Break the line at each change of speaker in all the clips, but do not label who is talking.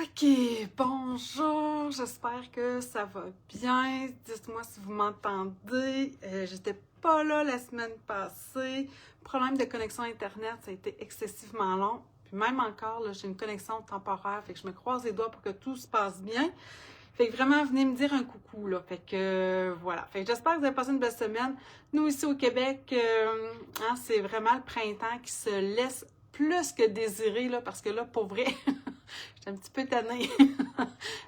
Ok, bonjour, j'espère que ça va bien. Dites-moi si vous m'entendez. J'étais pas là la semaine passée. Problème de connexion Internet, ça a été excessivement long. Puis même encore, là, j'ai une connexion temporaire, fait que je me croise les doigts pour que tout se passe bien. Fait que vraiment, venez me dire un coucou, là. Fait que voilà. Fait que j'espère que vous avez passé une belle semaine. Nous, ici au Québec, c'est vraiment le printemps qui se laisse plus que désirer, là, parce que là, pour vrai, j'étais un petit peu tannée.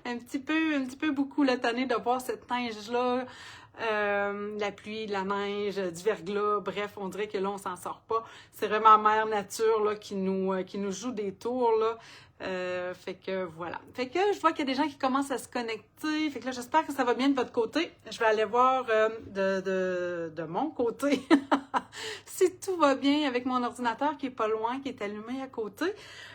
un petit peu beaucoup, là, tannée de voir cette neige-là. La pluie, la neige, du verglas, bref, on dirait que là, on s'en sort pas. C'est vraiment Mère Nature là, qui nous joue des tours, là. Fait que voilà. Fait que je vois qu'il y a des gens qui commencent à se connecter. Fait que là, j'espère que ça va bien de votre côté. Je vais aller voir de mon côté si tout va bien avec mon ordinateur qui est pas loin, qui est allumé à côté.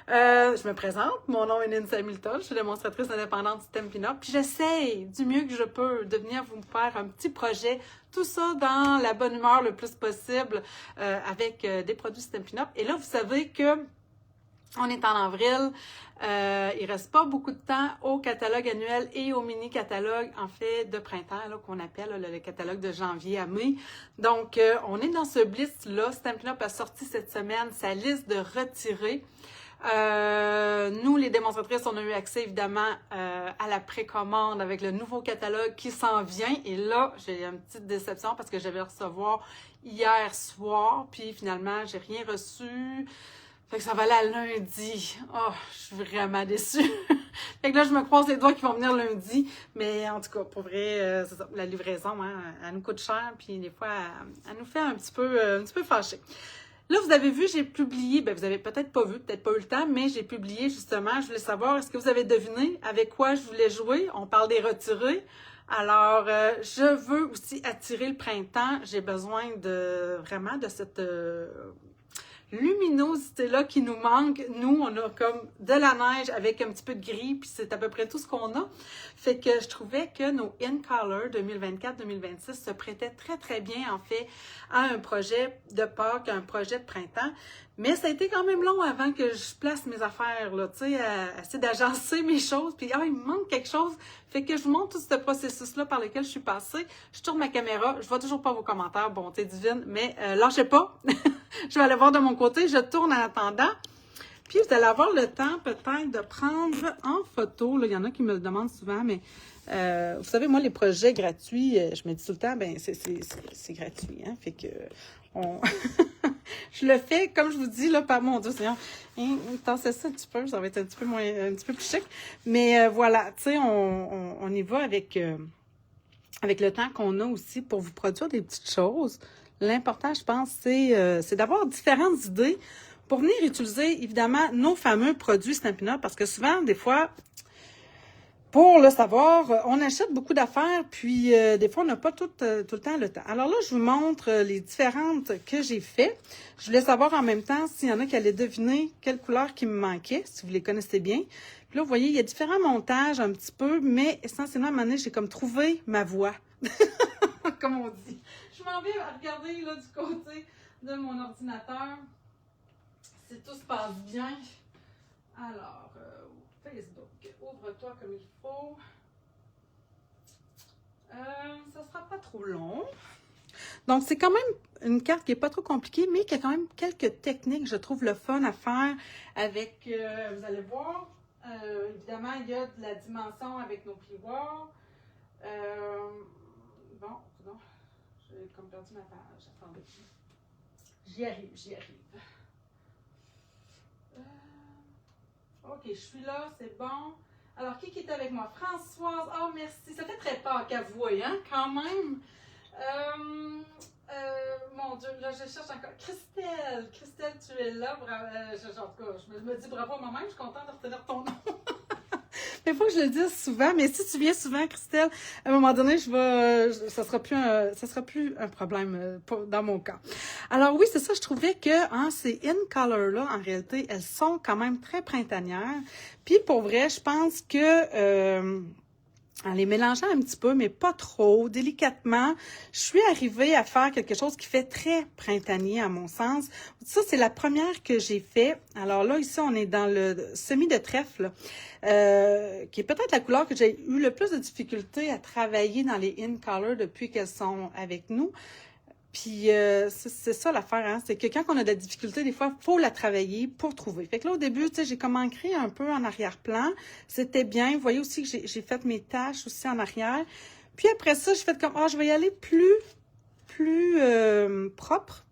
Je me présente. Mon nom est Nancy Hamilton. Je suis démonstratrice indépendante du Stampin' Up. Puis j'essaye du mieux que je peux de venir vous faire un petit projet. Tout ça dans la bonne humeur le plus possible avec des produits Stampin' Up. Et là, vous savez que on est en avril, il reste pas beaucoup de temps au catalogue annuel et au mini-catalogue, en fait, de printemps, là, qu'on appelle là, le catalogue de janvier à mai. Donc, on est dans ce blitz-là. Stampin' Up a sorti cette semaine sa liste de retirés. Nous, les démonstratrices, on a eu accès évidemment à la précommande avec le nouveau catalogue qui s'en vient. Et là, j'ai une petite déception parce que je vais le recevoir hier soir, puis finalement, j'ai rien reçu. Fait que ça va aller à lundi. Oh, je suis vraiment déçue. Fait que là, je me croise les doigts qu'ils vont venir lundi. Mais en tout cas, pour vrai, c'est ça. La livraison, hein, elle nous coûte cher. Puis des fois, elle nous fait un petit peu fâcher. Là, vous avez vu, j'ai publié, vous avez peut-être pas vu, peut-être pas eu le temps, mais j'ai publié justement, je voulais savoir, est-ce que vous avez deviné avec quoi je voulais jouer? On parle des retirés. Alors, je veux aussi attirer le printemps. J'ai besoin vraiment de cette luminosité-là qui nous manque. Nous, on a comme de la neige avec un petit peu de gris, puis c'est à peu près tout ce qu'on a. Fait que je trouvais que nos In Color 2024-2026 se prêtaient très, très bien, en fait, à un projet de Pâques, un projet de printemps. Mais ça a été quand même long avant que je place mes affaires, là, tu sais, à essayer d'agencer mes choses. Puis, il me manque quelque chose. Fait que je vous montre tout ce processus-là par lequel je suis passée. Je tourne ma caméra. Je vois toujours pas vos commentaires, bonté divine, mais lâchez pas. Je vais aller voir de mon côté. Je tourne en attendant. Puis, vous allez avoir le temps peut-être de prendre en photo. Là, il y en a qui me le demandent souvent, mais vous savez, moi, les projets gratuits, je me dis tout le temps, c'est gratuit. Hein? Fait que je le fais, comme je vous dis, là, par mon Dieu, Seigneur, tassez ça un petit peu, ça va être un petit peu plus chic. Mais voilà, tu sais, on y va avec le temps qu'on a aussi pour vous produire des petites choses. L'important, je pense, c'est d'avoir différentes idées pour venir utiliser, évidemment, nos fameux produits Stampin' Up, parce que souvent, des fois, pour le savoir, on achète beaucoup d'affaires, puis des fois, on n'a pas tout le temps le temps. Alors là, je vous montre les différentes que j'ai faites. Je voulais savoir en même temps s'il y en a qui allaient deviner quelle couleur qui me manquait, si vous les connaissez bien. Puis là, vous voyez, il y a différents montages un petit peu, mais essentiellement, à un moment donné, j'ai comme trouvé ma voie, comme on dit. Je m'en vais regarder là du côté de mon ordinateur si tout se passe bien. Alors, Facebook, ouvre-toi comme il faut. Ça sera pas trop long. Donc, c'est quand même une carte qui n'est pas trop compliquée, mais qui a quand même quelques techniques, je trouve, le fun à faire avec, vous allez voir, évidemment, il y a de la dimension avec nos plioirs. Bon, j'ai comme perdu ma page. Attendez. J'y arrive. OK, je suis là, c'est bon. Alors, qui est avec moi? Françoise. Oh, merci. Ça fait très Pâques à vous, hein, quand même. Mon Dieu, là, je cherche encore. Christelle, tu es là. En tout cas, je me dis bravo à moi-même. Je suis contente de retenir ton nom. Il faut que je le dise souvent, mais si tu viens souvent, Christelle, à un moment donné, ça sera plus un problème dans mon cas. Alors oui, c'est ça, je trouvais que ces In Color-là, en réalité, elles sont quand même très printanières. Puis pour vrai, je pense que En les mélangeant un petit peu, mais pas trop, délicatement, je suis arrivée à faire quelque chose qui fait très printanier à mon sens. Ça, c'est la première que j'ai fait. Alors là, ici, on est dans le semis de trèfle, qui est peut-être la couleur que j'ai eu le plus de difficulté à travailler dans les In Color depuis qu'elles sont avec nous. Puis c'est ça l'affaire, hein? C'est que quand on a de la difficulté, des fois, il faut la travailler pour trouver. Fait que là, au début, tu sais, j'ai comme ancré un peu en arrière-plan. C'était bien. Vous voyez aussi que j'ai fait mes tâches aussi en arrière. Puis après ça, j'ai fait comme, je vais y aller plus propre.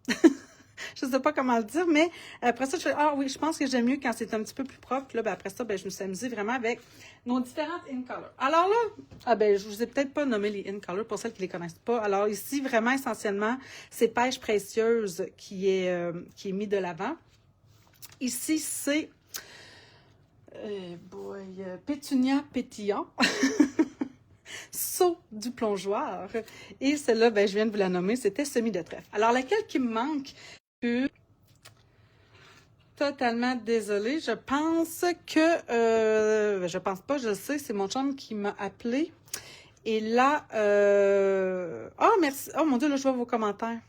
Je sais pas comment le dire, mais après ça, je fais, oui, je pense que j'aime mieux quand c'est un petit peu plus propre. Puis là, après ça, je me suis amusée vraiment avec nos différentes In Color. Alors là, je vous ai peut-être pas nommé les In Color pour celles qui les connaissent pas. Alors ici, vraiment, essentiellement, c'est Pêche précieuse qui est mis de l'avant. Ici, c'est Pétunia pétillant. Saut du plongeoir. Et celle-là, je viens de vous la nommer, c'était Semis de trèfle. Alors, laquelle qui me manque? Totalement désolée. Je pense que... je pense pas, je sais, c'est mon chum qui m'a appelé. Et là... merci. Oh mon Dieu, là, je vois vos commentaires.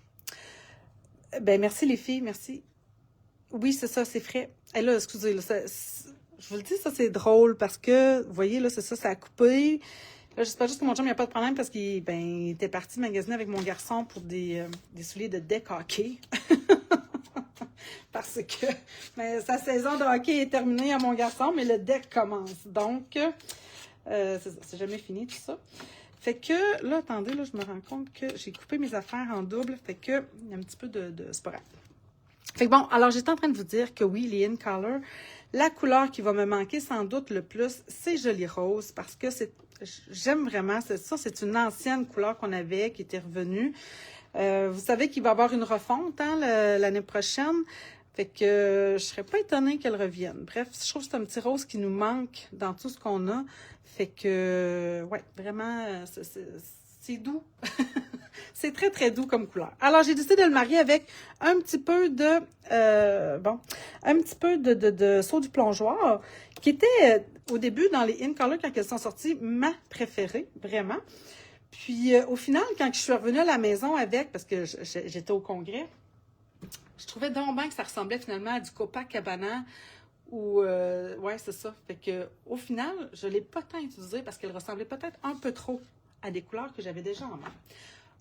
Merci les filles, merci. Oui, c'est ça, c'est frais. Et là, excusez, là, je vous le dis, ça, c'est drôle parce que, vous voyez, là, c'est ça, ça a coupé. Là, j'espère juste que mon chum, il n'y a pas de problème parce qu'il était parti magasiner avec mon garçon pour des souliers de deck hockey. Parce que sa saison de hockey est terminée à mon garçon, mais le deck commence. Donc, c'est ça, c'est jamais fini tout ça. Fait que, là, attendez, là, je me rends compte que j'ai coupé mes affaires en double. Fait que, il y a un petit peu de c'est pas grave. Fait que bon, alors j'étais en train de vous dire que oui, les In Color, la couleur qui va me manquer sans doute le plus, c'est Joli Rose, parce que j'aime vraiment, c'est une ancienne couleur qu'on avait, qui était revenue. Vous savez qu'il va y avoir une refonte l'année prochaine. Fait que je serais pas étonnée qu'elle revienne. Bref, je trouve que c'est un petit rose qui nous manque dans tout ce qu'on a. Fait que, ouais, vraiment, c'est doux. C'est très, très doux comme couleur. Alors, j'ai décidé de le marier avec un petit peu de, saut du plongeoir, qui était, au début, dans les In Color, quand elles sont sorties, ma préférée, vraiment. Puis, au final, quand je suis revenue à la maison avec, parce que j'étais au congrès, je trouvais donc bien que ça ressemblait finalement à du Copacabana ou, ouais, c'est ça. Fait que, au final, je ne l'ai pas tant utilisé parce qu'elle ressemblait peut-être un peu trop à des couleurs que j'avais déjà en main.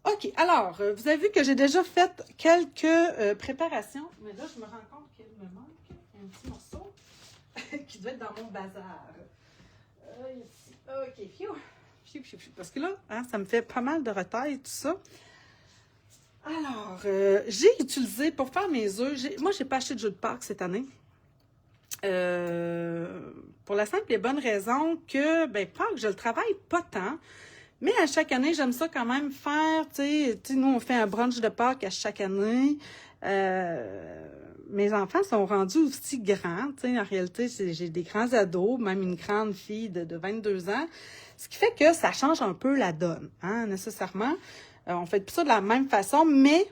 OK, alors, vous avez vu que j'ai déjà fait quelques préparations, mais là, je me rends compte qu'il me manque un petit morceau qui doit être dans mon bazar. Ici. OK, parce que là, ça me fait pas mal de retaille, tout ça. Alors, j'ai utilisé, pour faire mes œufs, moi, j'ai pas acheté de jus de Pâques cette année. Pour la simple et bonne raison que, Pâques, je le travaille pas tant. Mais à chaque année, j'aime ça quand même faire, tu sais, nous, on fait un brunch de Pâques à chaque année. Mes enfants sont rendus aussi grands, tu sais, en réalité, j'ai des grands ados, même une grande fille de 22 ans, ce qui fait que ça change un peu la donne, nécessairement. On fait plus ça de la même façon, mais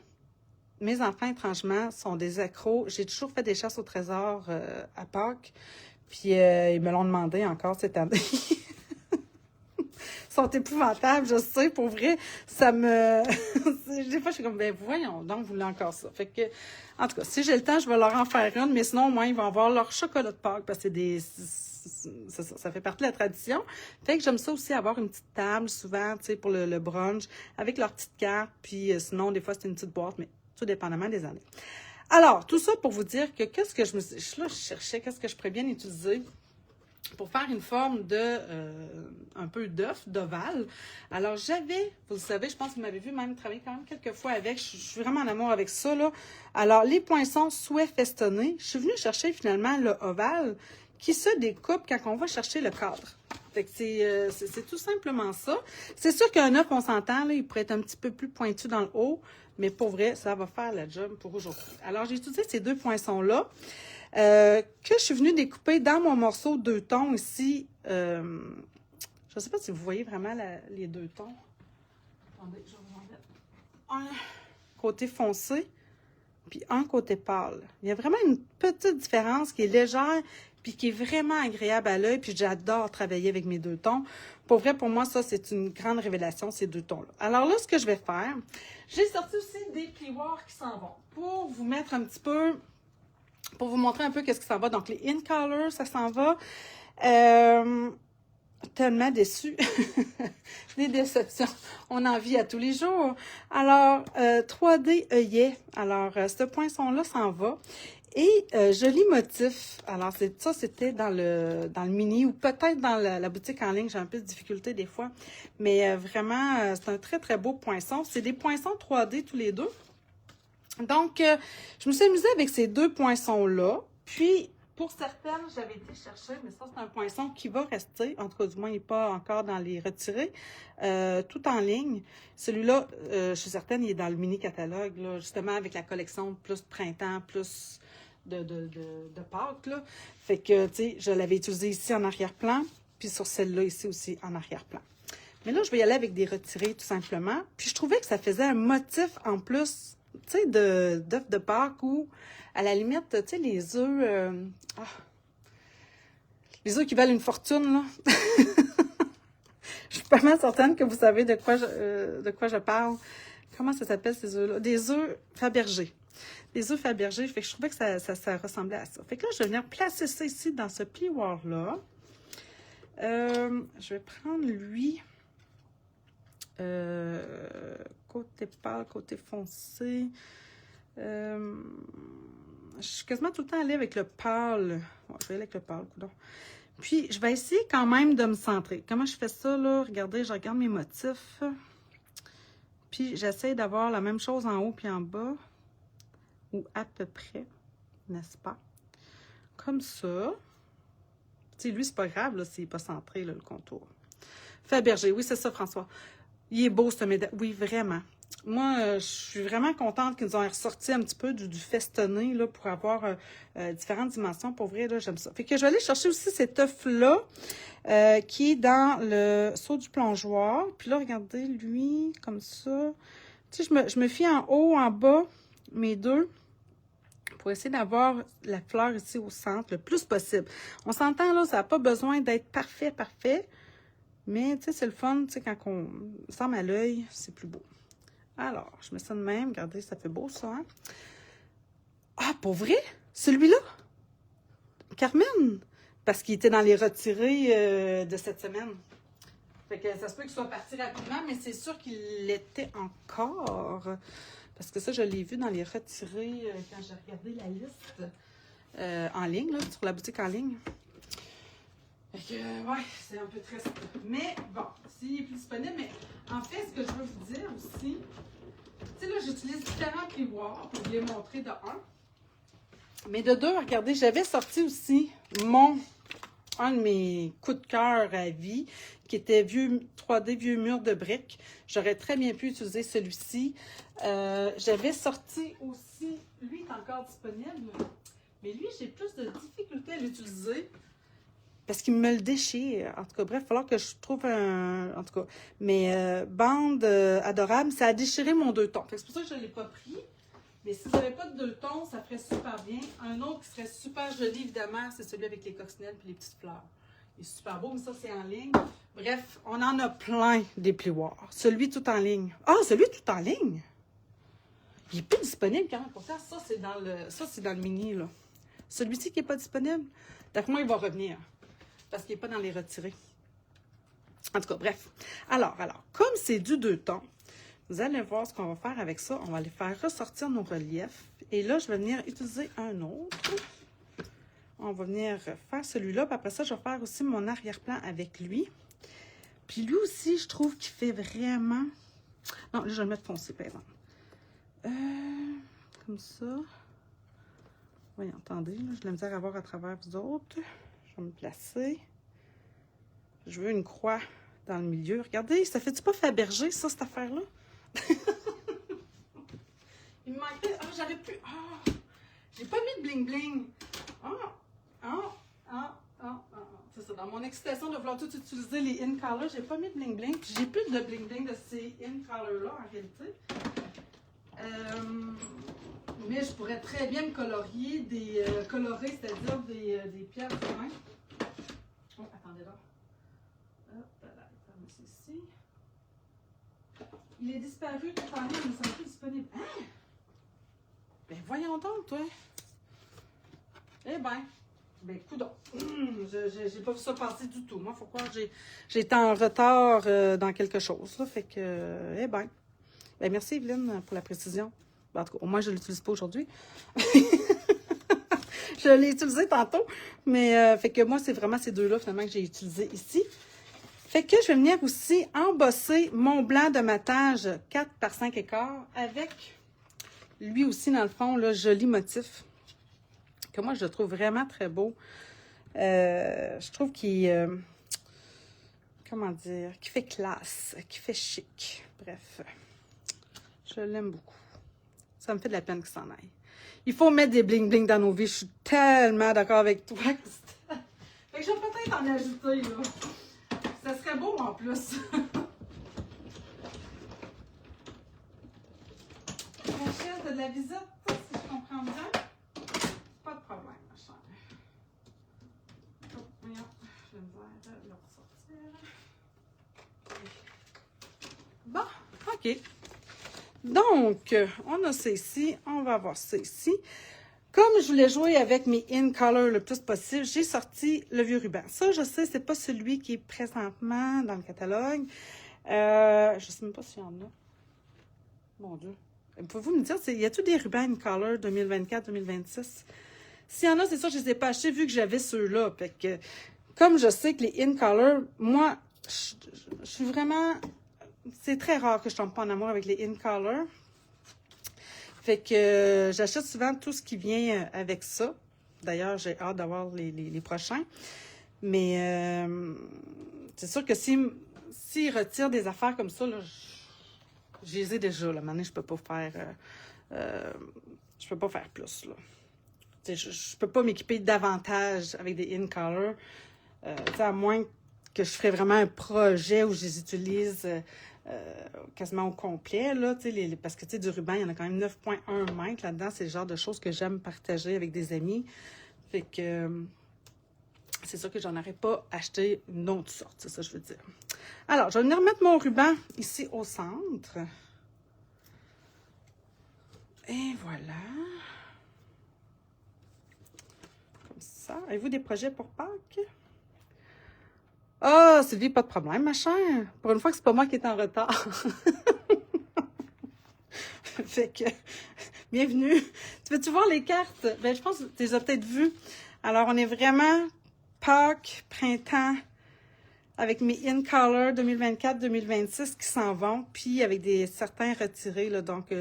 mes enfants, étrangement, sont des accros. J'ai toujours fait des chasses au trésor à Pâques, puis ils me l'ont demandé encore cette année. Sont épouvantables, je sais, pour vrai, ça me... Des fois, je suis comme, voyons donc, vous voulez encore ça. Fait que, en tout cas, si j'ai le temps, je vais leur en faire une, mais sinon, au moins, ils vont avoir leur chocolat de Pâques, parce que ça fait partie de la tradition. Fait que j'aime ça aussi, avoir une petite table, souvent, tu sais, pour le brunch, avec leur petite carte, puis sinon, des fois, c'est une petite boîte, mais tout dépendamment des années. Alors, tout ça pour vous dire que qu'est-ce que je cherchais, qu'est-ce que je pourrais bien utiliser pour faire une forme de un peu d'ovale. Alors, vous le savez, je pense que vous m'avez vu même travailler quand même quelques fois avec. Je suis vraiment en amour avec ça, là. Alors, les poinçons souhait festonnés. Je suis venue chercher finalement le ovale qui se découpe quand on va chercher le cadre. Fait que c'est tout simplement ça. C'est sûr qu'un œuf, on s'entend, là, il pourrait être un petit peu plus pointu dans le haut, mais pour vrai, ça va faire la job pour aujourd'hui. Alors, j'ai utilisé ces deux poinçons-là. Que je suis venue découper dans mon morceau 2 tons ici. Je ne sais pas si vous voyez vraiment les 2 tons. Attendez, je vais vous en mettre un côté foncé, puis un côté pâle. Il y a vraiment une petite différence qui est légère, puis qui est vraiment agréable à l'œil, puis j'adore travailler avec mes deux tons. Pour vrai, pour moi, ça, c'est une grande révélation, ces deux tons-là. Alors là, ce que je vais faire, j'ai sorti aussi des plioirs qui s'en vont pour vous mettre un petit peu, pour vous montrer un peu qu'est-ce qui s'en va. Donc, les In Color, ça s'en va. Tellement déçue. Des déceptions. On en vit à tous les jours. Alors, 3D œillet. Alors, ce poinçon-là s'en va. Et joli motif. Alors, ça, c'était dans le mini ou peut-être dans la boutique en ligne. J'ai un peu de difficulté des fois. Mais vraiment, c'est un très, très beau poinçon. C'est des poinçons 3D tous les deux. Donc, je me suis amusée avec ces deux poinçons-là. Puis, pour certaines, j'avais été chercher, mais ça, c'est un poinçon qui va rester. En tout cas, du moins, il n'est pas encore dans les retirés. Tout en ligne. Celui-là, je suis certaine, il est dans le mini-catalogue, là, justement, avec la collection plus printemps, plus de Pâques, là. Fait que, tu sais, je l'avais utilisé ici en arrière-plan, puis sur celle-là ici aussi en arrière-plan. Mais là, je vais y aller avec des retirés, tout simplement. Puis, je trouvais que ça faisait un motif en plus, tu sais, d'œufs de Pâques ou, à la limite, tu sais, les œufs... les œufs qui valent une fortune, là. Je suis pas mal certaine que vous savez de quoi je parle. Comment ça s'appelle, ces œufs-là? Des œufs Fabergé. Des œufs Fabergé. Fait que je trouvais que ça ressemblait à ça. Fait que là, je vais venir placer ça ici dans ce plioir-là. Je vais prendre lui. Côté pâle, côté foncé. Je suis quasiment tout le temps allée avec le pâle. Bon, je vais aller avec le pâle, coudonc. Puis, je vais essayer quand même de me centrer. Comment je fais ça, là? Regardez, je regarde mes motifs. Puis, j'essaie d'avoir la même chose en haut puis en bas. Ou à peu près, n'est-ce pas? Comme ça. Tu sais, lui, c'est pas grave, là, s'il n'est pas centré, là, le contour. Fabergé, oui, c'est ça, François. Il est beau, ce médaille. Oui, vraiment. Moi, je suis vraiment contente qu'ils nous ont ressorti un petit peu du festonné là, pour avoir différentes dimensions. Pour vrai, là, j'aime ça. Fait que je vais aller chercher aussi cet œuf-là qui est dans le seau du plongeoir. Puis là, regardez, lui, comme ça. Tu sais, je me fie en haut, en bas, mes deux, pour essayer d'avoir la fleur ici au centre le plus possible. On s'entend, là, ça n'a pas besoin d'être parfait, parfait. Mais, tu sais, c'est le fun, tu sais, quand on sent à l'œil, c'est plus beau. Alors, je mets ça de même. Regardez, ça fait beau, ça. Hein? Ah, pour vrai? Celui-là? Carmen? Parce qu'il était dans les retirés de cette semaine. Fait que ça se peut qu'il soit parti rapidement, mais c'est sûr qu'il l'était encore. Parce que ça, je l'ai vu dans les retirés quand j'ai regardé la liste en ligne, là, sur la boutique en ligne. Fait que, ouais, c'est un peu triste. Mais bon, s'il est plus disponible, mais en fait, ce que je veux vous dire aussi, tu sais, là, j'utilise différents plioirs pour vous les montrer de un. Mais de deux, regardez, j'avais sorti aussi un de mes coups de cœur à vie, qui était 3D vieux mur de briques. J'aurais très bien pu utiliser celui-ci. J'avais sorti aussi, lui est encore disponible, mais lui, j'ai plus de difficulté à l'utiliser. Parce qu'il me le déchire. En tout cas, bref, il va falloir que je trouve un... En tout cas, mais bande adorable, ça a déchiré mon deux tons. C'est pour ça que je ne l'ai pas pris. Mais si j'avais pas de deux tons, ça ferait super bien. Un autre qui serait super joli, évidemment, c'est celui avec les coccinelles et les petites fleurs. Il est super beau, mais ça, c'est en ligne. Bref, on en a plein des plioirs. Celui tout en ligne. Ah, celui tout en ligne? Il n'est plus disponible quand même. Pourtant, ça, c'est dans le mini, là. Celui-ci qui n'est pas disponible, d'après moi, il va revenir. Parce qu'il n'est pas dans les retirés. En tout cas, bref. Alors, comme c'est du deux tons, vous allez voir ce qu'on va faire avec ça. On va aller faire ressortir nos reliefs. Et là, je vais venir utiliser un autre. On va venir faire celui-là. Puis après ça, je vais faire aussi mon arrière-plan avec lui. Puis lui aussi, je trouve qu'il fait vraiment... Non, là, je vais le mettre foncé, par exemple. Comme ça. Oui, attendez, là, j'ai de la misère à voir à travers vous autres. Je vais me placer. Je veux une croix dans le milieu. Regardez, ça fait-tu pas Fabergé, ça, cette affaire-là? Il me manquait... Ah, j'avais plus... Ah! J'ai pas mis de bling-bling. C'est ça, dans mon excitation de vouloir tout utiliser les In Color, j'ai pas mis de bling-bling. Puis j'ai plus de bling-bling de ces In Color-là, en réalité. Mais je pourrais très bien me colorier colorer, c'est-à-dire des pierres de main. Oh, attendez là. Hop, là, ici. Il est disparu tout à l'heure, mais il ne semble plus disponible. Hein? Ben voyons donc, toi. Eh ben coudonc. J'ai pas vu ça passer du tout. Moi, il faut croire que j'ai été en retard dans quelque chose. Là, fait que, ben merci Evelyne pour la précision. En tout cas, au moins, je ne l'utilise pas aujourd'hui. Je l'ai utilisé tantôt. Mais fait que moi, c'est vraiment ces deux-là finalement que j'ai utilisés ici. Fait que je vais venir aussi embosser mon blanc de matage 4 par 5 écarts avec lui aussi, dans le fond, le joli motif que moi, je le trouve vraiment très beau. Je trouve qu'il... comment dire? Qui fait classe, qui fait chic. Bref, je l'aime beaucoup. Ça me fait de la peine qu'il s'en aille. Il faut mettre des bling-bling dans nos vies. Je suis tellement d'accord avec toi. Fait que je vais peut-être en ajouter, là. Ça serait beau, en plus. Rachel, t'as de la visite, si je comprends bien? Pas de problème, ma chère. Oh, voyons, je vais me le ressortir. Bon, OK. Donc, on a ça ici. On va avoir ça ici. Comme je voulais jouer avec mes In Color le plus possible, j'ai sorti le vieux ruban. Ça, je sais, c'est pas celui qui est présentement dans le catalogue. Je sais même pas s'il y en a. Mon Dieu. Pouvez-vous me dire, y a-t-il des rubans In Color 2024-2026? S'il y en a, c'est sûr, je ne les ai pas achetés vu que j'avais ceux-là. Fait que, comme je sais que les In Color, moi, je suis vraiment... C'est très rare que je tombe pas en amour avec les In Color. Fait que j'achète souvent tout ce qui vient avec ça. D'ailleurs, j'ai hâte d'avoir les prochains. Mais c'est sûr que s'ils retirent des affaires comme ça, là, je les ai déjà. Là. Maintenant, je peux pas faire... je peux pas faire plus. Là. Je peux pas m'équiper davantage avec des In Color. À moins que je ferais vraiment un projet où je les utilise quasiment au complet, là, parce que du ruban, il y en a quand même 9,1 mètres là-dedans. C'est le genre de choses que j'aime partager avec des amis. Fait que c'est sûr que j'en aurais pas acheté une autre sorte, c'est ça que je veux dire. Alors, je vais venir mettre mon ruban ici au centre. Et voilà. Comme ça. Avez-vous des projets pour Pâques? Ah, Sylvie, pas de problème, ma chère. Pour une fois que c'est pas moi qui est en retard. Fait que, bienvenue. Tu veux-tu voir les cartes? Ben, je pense que tu les as peut-être vues. Alors, on est vraiment Pâques, printemps, avec mes In Color 2024-2026 qui s'en vont, puis avec certains retirés, là. Donc,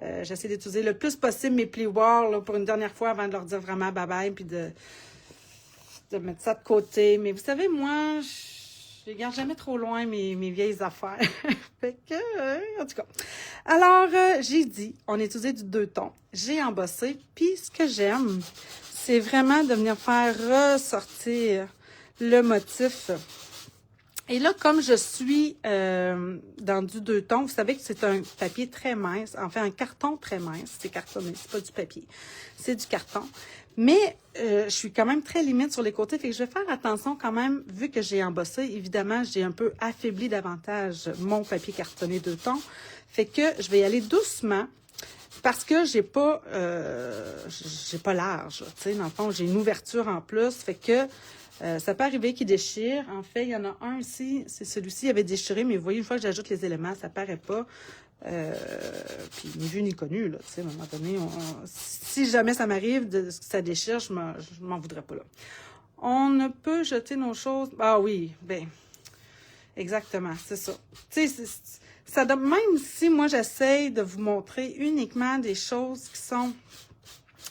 j'essaie d'utiliser le plus possible mes plioirs, là, pour une dernière fois avant de leur dire vraiment bye-bye, puis de mettre ça de côté. Mais vous savez, moi, je ne garde jamais trop loin mes vieilles affaires. Fait que, en tout cas. Alors, j'ai dit, on a utilisé du 2 tons. J'ai embossé. Puis, ce que j'aime, c'est vraiment de venir faire ressortir le motif. Et là, comme je suis dans du 2 tons, vous savez que c'est un papier très mince, enfin un carton très mince. C'est cartonné, c'est pas du papier. C'est du carton. Mais je suis quand même très limite sur les côtés, fait que je vais faire attention quand même, vu que j'ai embossé, évidemment, j'ai un peu affaibli davantage mon papier cartonné 2 tons. Fait que je vais y aller doucement parce que j'ai pas large. Tu sais, dans le fond, j'ai une ouverture en plus, fait que ça peut arriver qu'il déchire. En fait, il y en a un ici, c'est celui-ci, il avait déchiré, mais vous voyez, une fois que j'ajoute les éléments, ça paraît pas. Puis ni vu ni connu, là, tu sais, à un moment donné, si jamais ça m'arrive que ça déchire, je m'en voudrais pas, là. On ne peut jeter nos choses... Ah oui, ben, exactement, c'est ça. Tu sais, même si moi, j'essaye de vous montrer uniquement des choses qui sont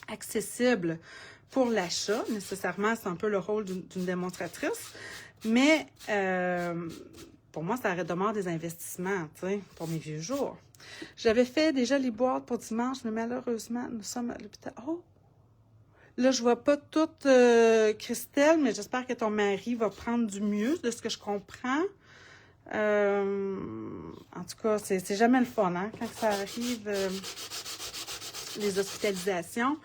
accessibles pour l'achat, nécessairement, c'est un peu le rôle d'une démonstratrice, mais pour moi, ça redemande des investissements, tu sais, pour mes vieux jours. J'avais fait déjà les boîtes pour dimanche, mais malheureusement, nous sommes à l'hôpital. Oh! Là, je vois pas toute Christelle, mais j'espère que ton mari va prendre du mieux, de ce que je comprends. En tout cas, c'est jamais le fun, hein, quand ça arrive. les hospitalisations.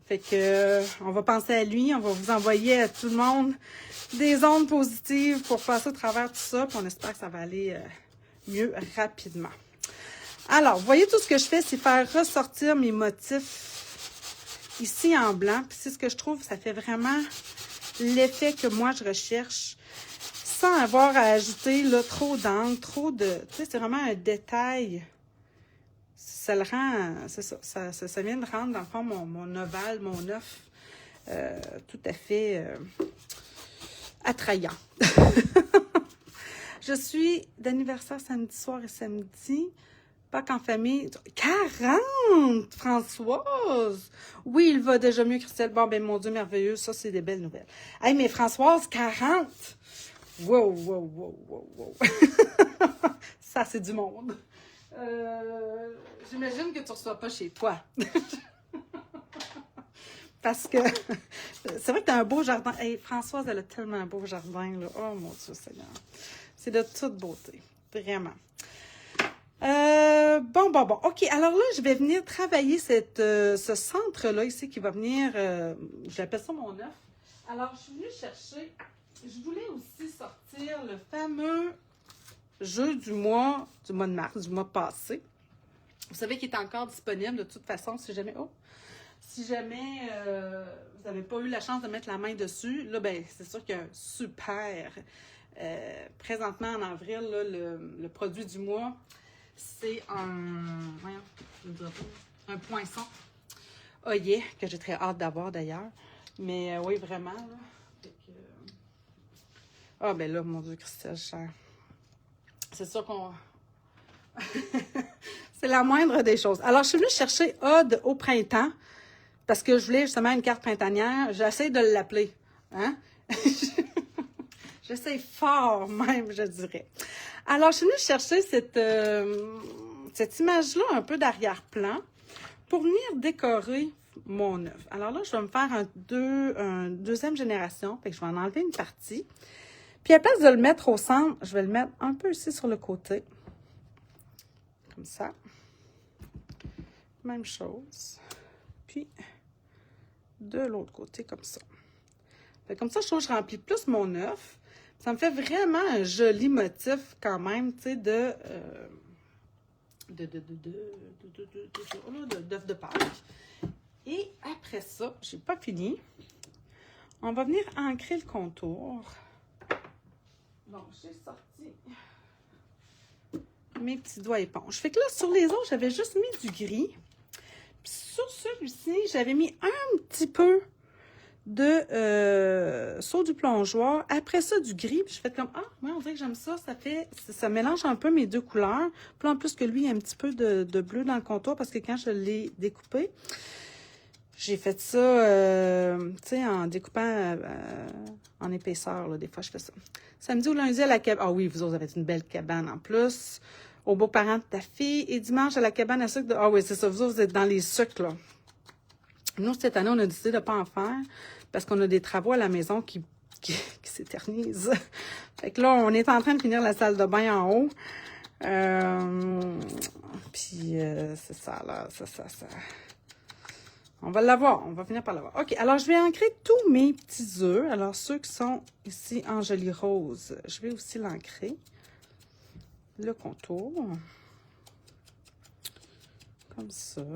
Fait que on va penser à lui, on va vous envoyer à tout le monde des ondes positives pour passer au travers tout ça, puis on espère que ça va aller mieux rapidement. Alors, vous voyez, tout ce que je fais, c'est faire ressortir mes motifs ici en blanc. Puis c'est ce que je trouve, ça fait vraiment l'effet que moi, je recherche, sans avoir à ajouter là, trop d'encre, trop de... Tu sais, c'est vraiment un détail. Ça le rend... C'est ça, ça vient de rendre, dans le fond, mon ovale, mon œuf, tout à fait attrayant. Je suis d'anniversaire samedi soir et samedi. Pâques en famille. 40, Françoise! Oui, il va déjà mieux, Christelle. Bon, ben mon Dieu, merveilleux. Ça, c'est des belles nouvelles. Hey, mais Françoise, 40! Wow, wow, wow, wow, wow. Ça, c'est du monde. J'imagine que tu ne reçois pas chez toi. Parce que c'est vrai que tu as un beau jardin. Hey, Françoise, elle a tellement un beau jardin, là. Oh, mon Dieu Seigneur. C'est de toute beauté. Vraiment. Bon. OK, alors là, je vais venir travailler ce centre-là ici qui va venir, j'appelle ça mon œuf. Alors, je suis venue chercher, je voulais aussi sortir le fameux jeu du mois de mars, du mois passé. Vous savez qu'il est encore disponible de toute façon, si jamais vous n'avez pas eu la chance de mettre la main dessus, là, ben, c'est sûr qu'il y a un super, présentement en avril, là, le produit du mois, c'est un poinçon œillet que j'ai très hâte d'avoir d'ailleurs. Mais oui, vraiment. Ah, ben là, mon Dieu, Christelle, c'est sûr qu'on... c'est la moindre des choses. Alors, je suis venue chercher Odd au printemps parce que je voulais justement une carte printanière. J'essaie de l'appeler. Hein? J'essaie fort même, je dirais. Alors, je suis venue chercher cette image-là un peu d'arrière-plan pour venir décorer mon œuf. Alors là, je vais me faire un deuxième génération. Fait que je vais en enlever une partie. Puis à la place de le mettre au centre, je vais le mettre un peu ici sur le côté. Comme ça. Même chose. Puis de l'autre côté, comme ça. Fait que comme ça, je trouve que je remplis plus mon œuf. Ça me fait vraiment un joli motif quand même, tu sais, d'œuf de Pâques. Et après ça, j'ai pas fini. On va venir ancrer le contour. Bon, j'ai sorti mes petits doigts éponge. Fait que là, sur les autres, j'avais juste mis du gris. Puis sur celui-ci, j'avais mis un petit peu de saut du plongeoir. Après ça, du gris. Puis je fais comme, ah, moi, on dirait que j'aime ça. Ça mélange un peu mes deux couleurs. Puis en plus que lui, il y a un petit peu de bleu dans le contour parce que quand je l'ai découpé, j'ai fait ça, tu sais, en découpant en épaisseur, là. Des fois, je fais ça. Samedi ou lundi à la cabane. Ah oui, vous autres avez une belle cabane en plus. Aux beaux-parents de ta fille. Et dimanche à la cabane à sucre. Ah oui, c'est ça. Vous autres, vous êtes dans les sucres, là. Nous, cette année, on a décidé de ne pas en faire parce qu'on a des travaux à la maison qui s'éternisent. Fait que là, on est en train de finir la salle de bain en haut. Puis, c'est ça, là. Ça. On va l'avoir. On va finir par l'avoir. OK. Alors, je vais ancrer tous mes petits œufs. Alors, ceux qui sont ici en joli rose, je vais aussi l'ancrer. Le contour. Comme ça.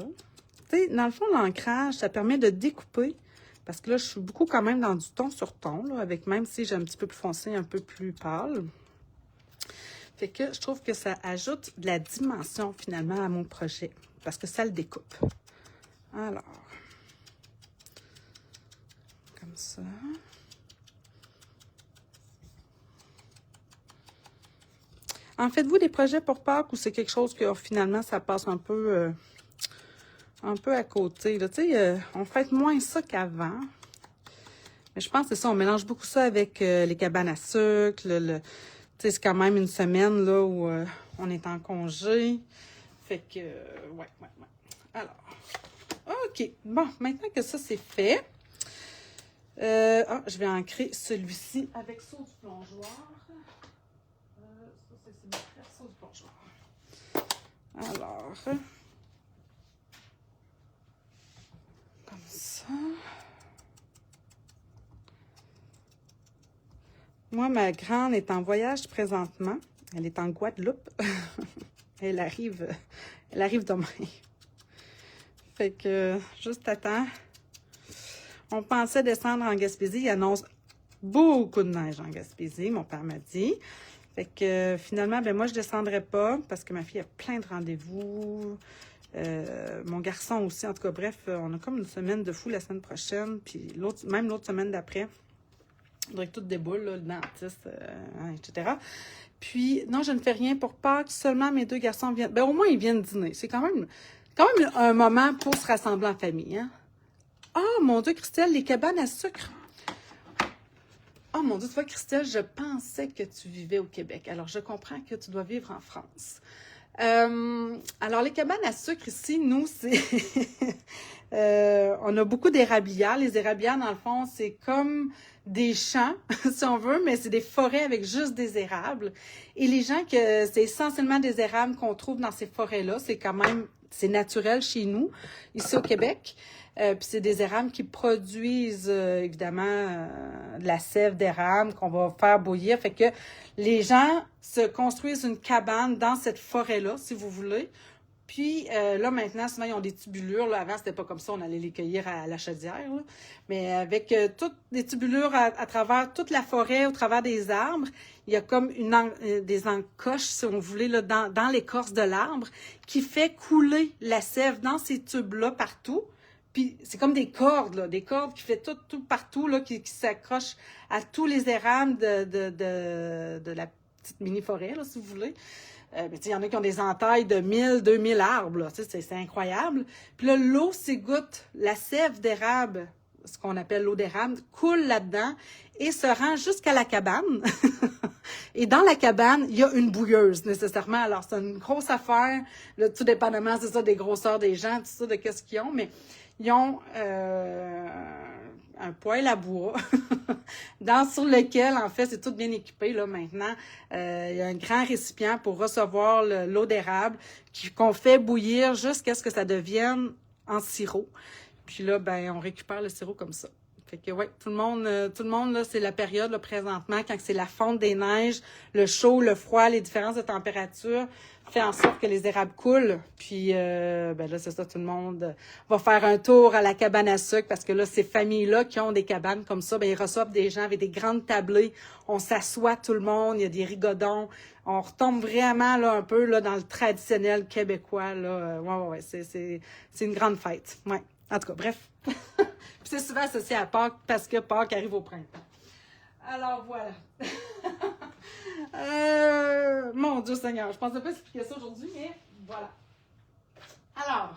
Tu sais, dans le fond, l'ancrage, ça permet de découper. Parce que là, je suis beaucoup quand même dans du ton sur ton, là, avec même si j'ai un petit peu plus foncé, un peu plus pâle. Fait que je trouve que ça ajoute de la dimension, finalement, à mon projet. Parce que ça le découpe. Alors. Comme ça. En faites-vous des projets pour Pâques ou c'est quelque chose que finalement, ça passe un peu à côté. Tu sais, on fait moins ça qu'avant. Mais je pense que c'est ça, on mélange beaucoup ça avec les cabanes à sucre. Tu sais, c'est quand même une semaine là où on est en congé. Fait que, ouais. Alors, OK. Bon, maintenant que ça, c'est fait, je vais ancrer celui-ci avec saut du plongeoir. Ça, c'est mon frère, saut du plongeoir. Alors... Comme ça. Moi, ma grande est en voyage présentement. Elle est en Guadeloupe. elle arrive demain. Fait que, juste à temps. On pensait descendre en Gaspésie. Il annonce beaucoup de neige en Gaspésie, mon père m'a dit. Fait que finalement, ben moi, je ne descendrai pas parce que ma fille a plein de rendez-vous. Mon garçon aussi. En tout cas, bref, on a comme une semaine de fou la semaine prochaine. Puis même l'autre semaine d'après. Il faudrait que tout déboule, là, le dentiste, etc. Puis, non, je ne fais rien pour Pâques. Seulement mes deux garçons viennent. Ben, au moins, ils viennent dîner. C'est quand même un moment pour se rassembler en famille. Hein? Oh, mon Dieu, Christelle, les cabanes à sucre. Oh, mon Dieu, tu vois, Christelle, je pensais que tu vivais au Québec. Alors, je comprends que tu dois vivre en France. Alors, les cabanes à sucre ici, nous, c'est... on a beaucoup d'érablières. Les érablières, dans le fond, c'est comme des champs, si on veut, mais c'est des forêts avec juste des érables. Et les gens que c'est essentiellement des érables qu'on trouve dans ces forêts-là, c'est quand même, c'est naturel chez nous, ici au Québec. Puis c'est des érables qui produisent, évidemment, de la sève d'érable qu'on va faire bouillir. Fait que les gens se construisent une cabane dans cette forêt-là, si vous voulez. Puis là, maintenant, souvent, ils ont des tubulures. Là. Avant, c'était pas comme ça, on allait les cueillir à la chaudière. Là. Mais avec toutes les tubulures à travers toute la forêt, au travers des arbres, il y a comme des encoches, si on voulait, là, dans l'écorce de l'arbre, qui fait couler la sève dans ces tubes-là partout. Puis c'est comme des cordes, là, des cordes qui fait tout partout, là, qui s'accrochent à tous les érables de la petite mini-forêt, là, si vous voulez. Il y en a qui ont des entailles de 1000, 2000 arbres, là, c'est incroyable. Puis là, l'eau s'égoutte, la sève d'érable, ce qu'on appelle l'eau d'érable, coule là-dedans et se rend jusqu'à la cabane. Et dans la cabane, il y a une bouilleuse, nécessairement. Alors, c'est une grosse affaire, là, tout dépendamment, c'est ça, des grosseurs des gens, tout ça, de qu'est-ce qu'ils ont, mais ils ont un poêle à bois sur lequel, en fait, c'est tout bien équipé, là, maintenant. Il y a un grand récipient pour recevoir l'eau d'érable qu'on fait bouillir jusqu'à ce que ça devienne en sirop. Puis là, ben, on récupère le sirop comme ça. Fait que, ouais, tout le monde, là, c'est la période, là, présentement, quand c'est la fonte des neiges, le chaud, le froid, les différences de température, fait en sorte que les érables coulent. Puis, ben là, c'est ça, tout le monde va faire un tour à la cabane à sucre parce que là, ces familles-là qui ont des cabanes comme ça, ben, ils reçoivent des gens avec des grandes tablées. On s'assoit tout le monde, il y a des rigodons. On retombe vraiment, là, un peu, là, dans le traditionnel québécois, là. Ouais, c'est une grande fête. Ouais. En tout cas, bref. Puis c'est souvent associé à Pâques parce que Pâques arrive au printemps. Alors, voilà. Mon Dieu Seigneur, je ne pensais pas expliquer ça aujourd'hui, mais voilà. Alors,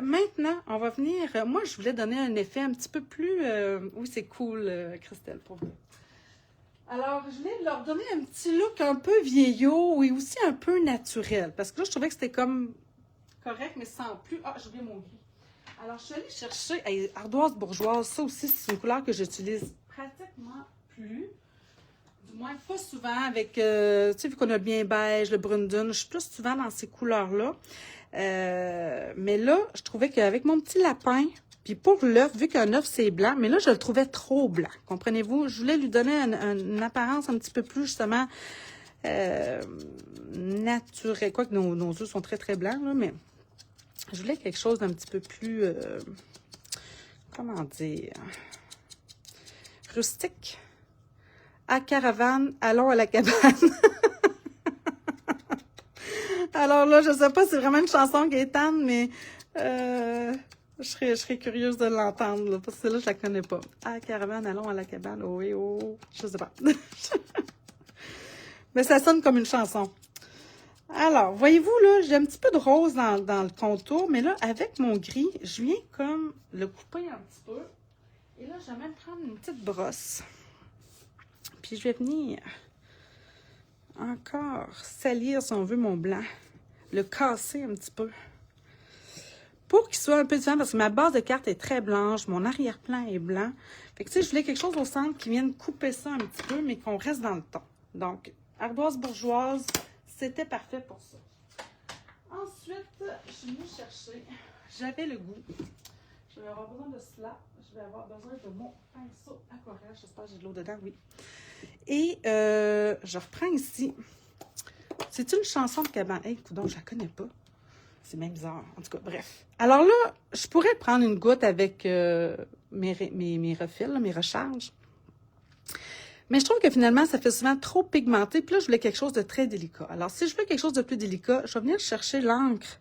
maintenant, on va venir... moi, je voulais donner un effet un petit peu plus... oui, c'est cool, Christelle, pour vous. Alors, je voulais leur donner un petit look un peu vieillot et aussi un peu naturel. Parce que là, je trouvais que c'était comme correct, mais sans plus... Ah, j'ai oublié mon gris. Alors, je suis allée chercher ardoise bourgeoise. Ça aussi, c'est une couleur que j'utilise pratiquement plus. Du moins, pas souvent avec, tu sais, vu qu'on a le bien beige, le brune dune, je suis plus souvent dans ces couleurs-là. Mais là, je trouvais qu'avec mon petit lapin, puis pour l'œuf, vu qu'un œuf, c'est blanc, mais là, je le trouvais trop blanc. Comprenez-vous? Je voulais lui donner une apparence un petit peu plus, justement, naturelle. Quoique nos œufs sont très, très blancs, là, mais... Je voulais quelque chose d'un petit peu plus, comment dire, rustique. À caravane, allons à la cabane. Alors là, je ne sais pas si c'est vraiment une chanson Gaétane, mais je serais curieuse de l'entendre, là, parce que là, je la connais pas. À caravane, allons à la cabane. Oh, oui, oh, je sais pas. Mais ça sonne comme une chanson. Alors, voyez-vous, là, j'ai un petit peu de rose dans le contour, mais là, avec mon gris, je viens comme le couper un petit peu. Et là, je vais même prendre une petite brosse. Puis, je vais venir encore salir, si on veut, mon blanc. Le casser un petit peu. Pour qu'il soit un peu différent, parce que ma base de carte est très blanche, mon arrière-plan est blanc. Fait que, tu sais, je voulais quelque chose au centre qui vienne couper ça un petit peu, mais qu'on reste dans le ton. Donc, ardoise bourgeoise... C'était parfait pour ça. Ensuite, je suis venue chercher, j'avais le goût Je vais avoir besoin de cela. Je vais avoir besoin de mon pinceau aquarelle. J'espère que j'ai de l'eau dedans, oui. Et je reprends ici. C'est une chanson de Cabane. Hey, coudonc, je la connais pas. C'est même bizarre. En tout cas, bref. Alors là, je pourrais prendre une goutte avec mes refils, là, mes recharges. Mais je trouve que finalement, ça fait souvent trop pigmenté. Puis là, je voulais quelque chose de très délicat. Alors, si je veux quelque chose de plus délicat, je vais venir chercher l'encre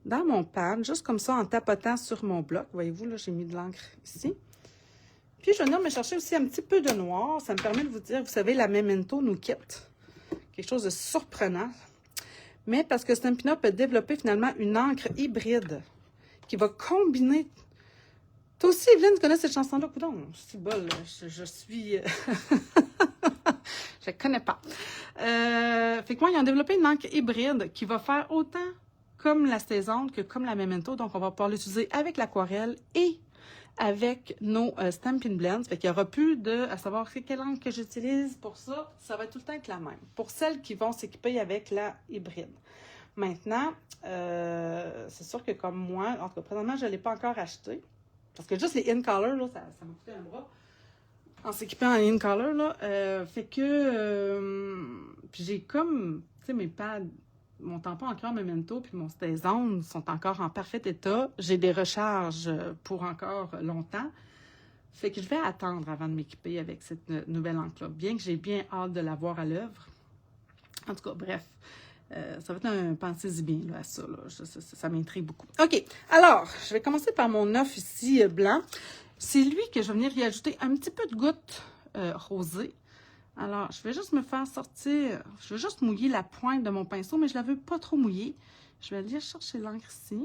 dans mon pan, juste comme ça, en tapotant sur mon bloc. Voyez-vous, là, j'ai mis de l'encre ici. Puis, je vais venir me chercher aussi un petit peu de noir. Ça me permet de vous dire, vous savez, la Memento nous quitte. Quelque chose de surprenant. Mais parce que Stampin' Up a développé finalement une encre hybride qui va combiner... Toi aussi, Evelyne, tu connais cette chanson-là? Coudonc, c'est bol, je suis... je ne connais pas. Fait que moi, ils ont développé une encre hybride qui va faire autant comme la saison que comme la Memento. Donc, on va pouvoir l'utiliser avec l'aquarelle et avec nos Stampin' Blends. Fait qu'il n'y aura plus à savoir quelle encre que j'utilise pour ça. Ça va tout le temps être la même. Pour celles qui vont s'équiper avec la hybride. Maintenant, c'est sûr que comme moi, en tout cas, présentement, je ne l'ai pas encore acheté. Parce que juste les in-color, là, ça m'a coûté un bras. En s'équipant en in-color, là. Fait que... puis j'ai comme, tu sais, mes pads, mon tampon encore Memento puis mon Stay-On sont encore en parfait état. J'ai des recharges pour encore longtemps. Fait que je vais attendre avant de m'équiper avec cette nouvelle encre-là. Bien que j'ai bien hâte de la voir à l'œuvre. En tout cas, bref. Ça va être un pensez-y bien là, à ça. Là. Ça m'intrigue beaucoup. OK. Alors, je vais commencer par mon œuf ici blanc. C'est lui que je vais venir y ajouter un petit peu de gouttes rosées. Alors, je vais juste me faire sortir. Je vais juste mouiller la pointe de mon pinceau, mais je ne la veux pas trop mouiller. Je vais aller chercher l'encre ici.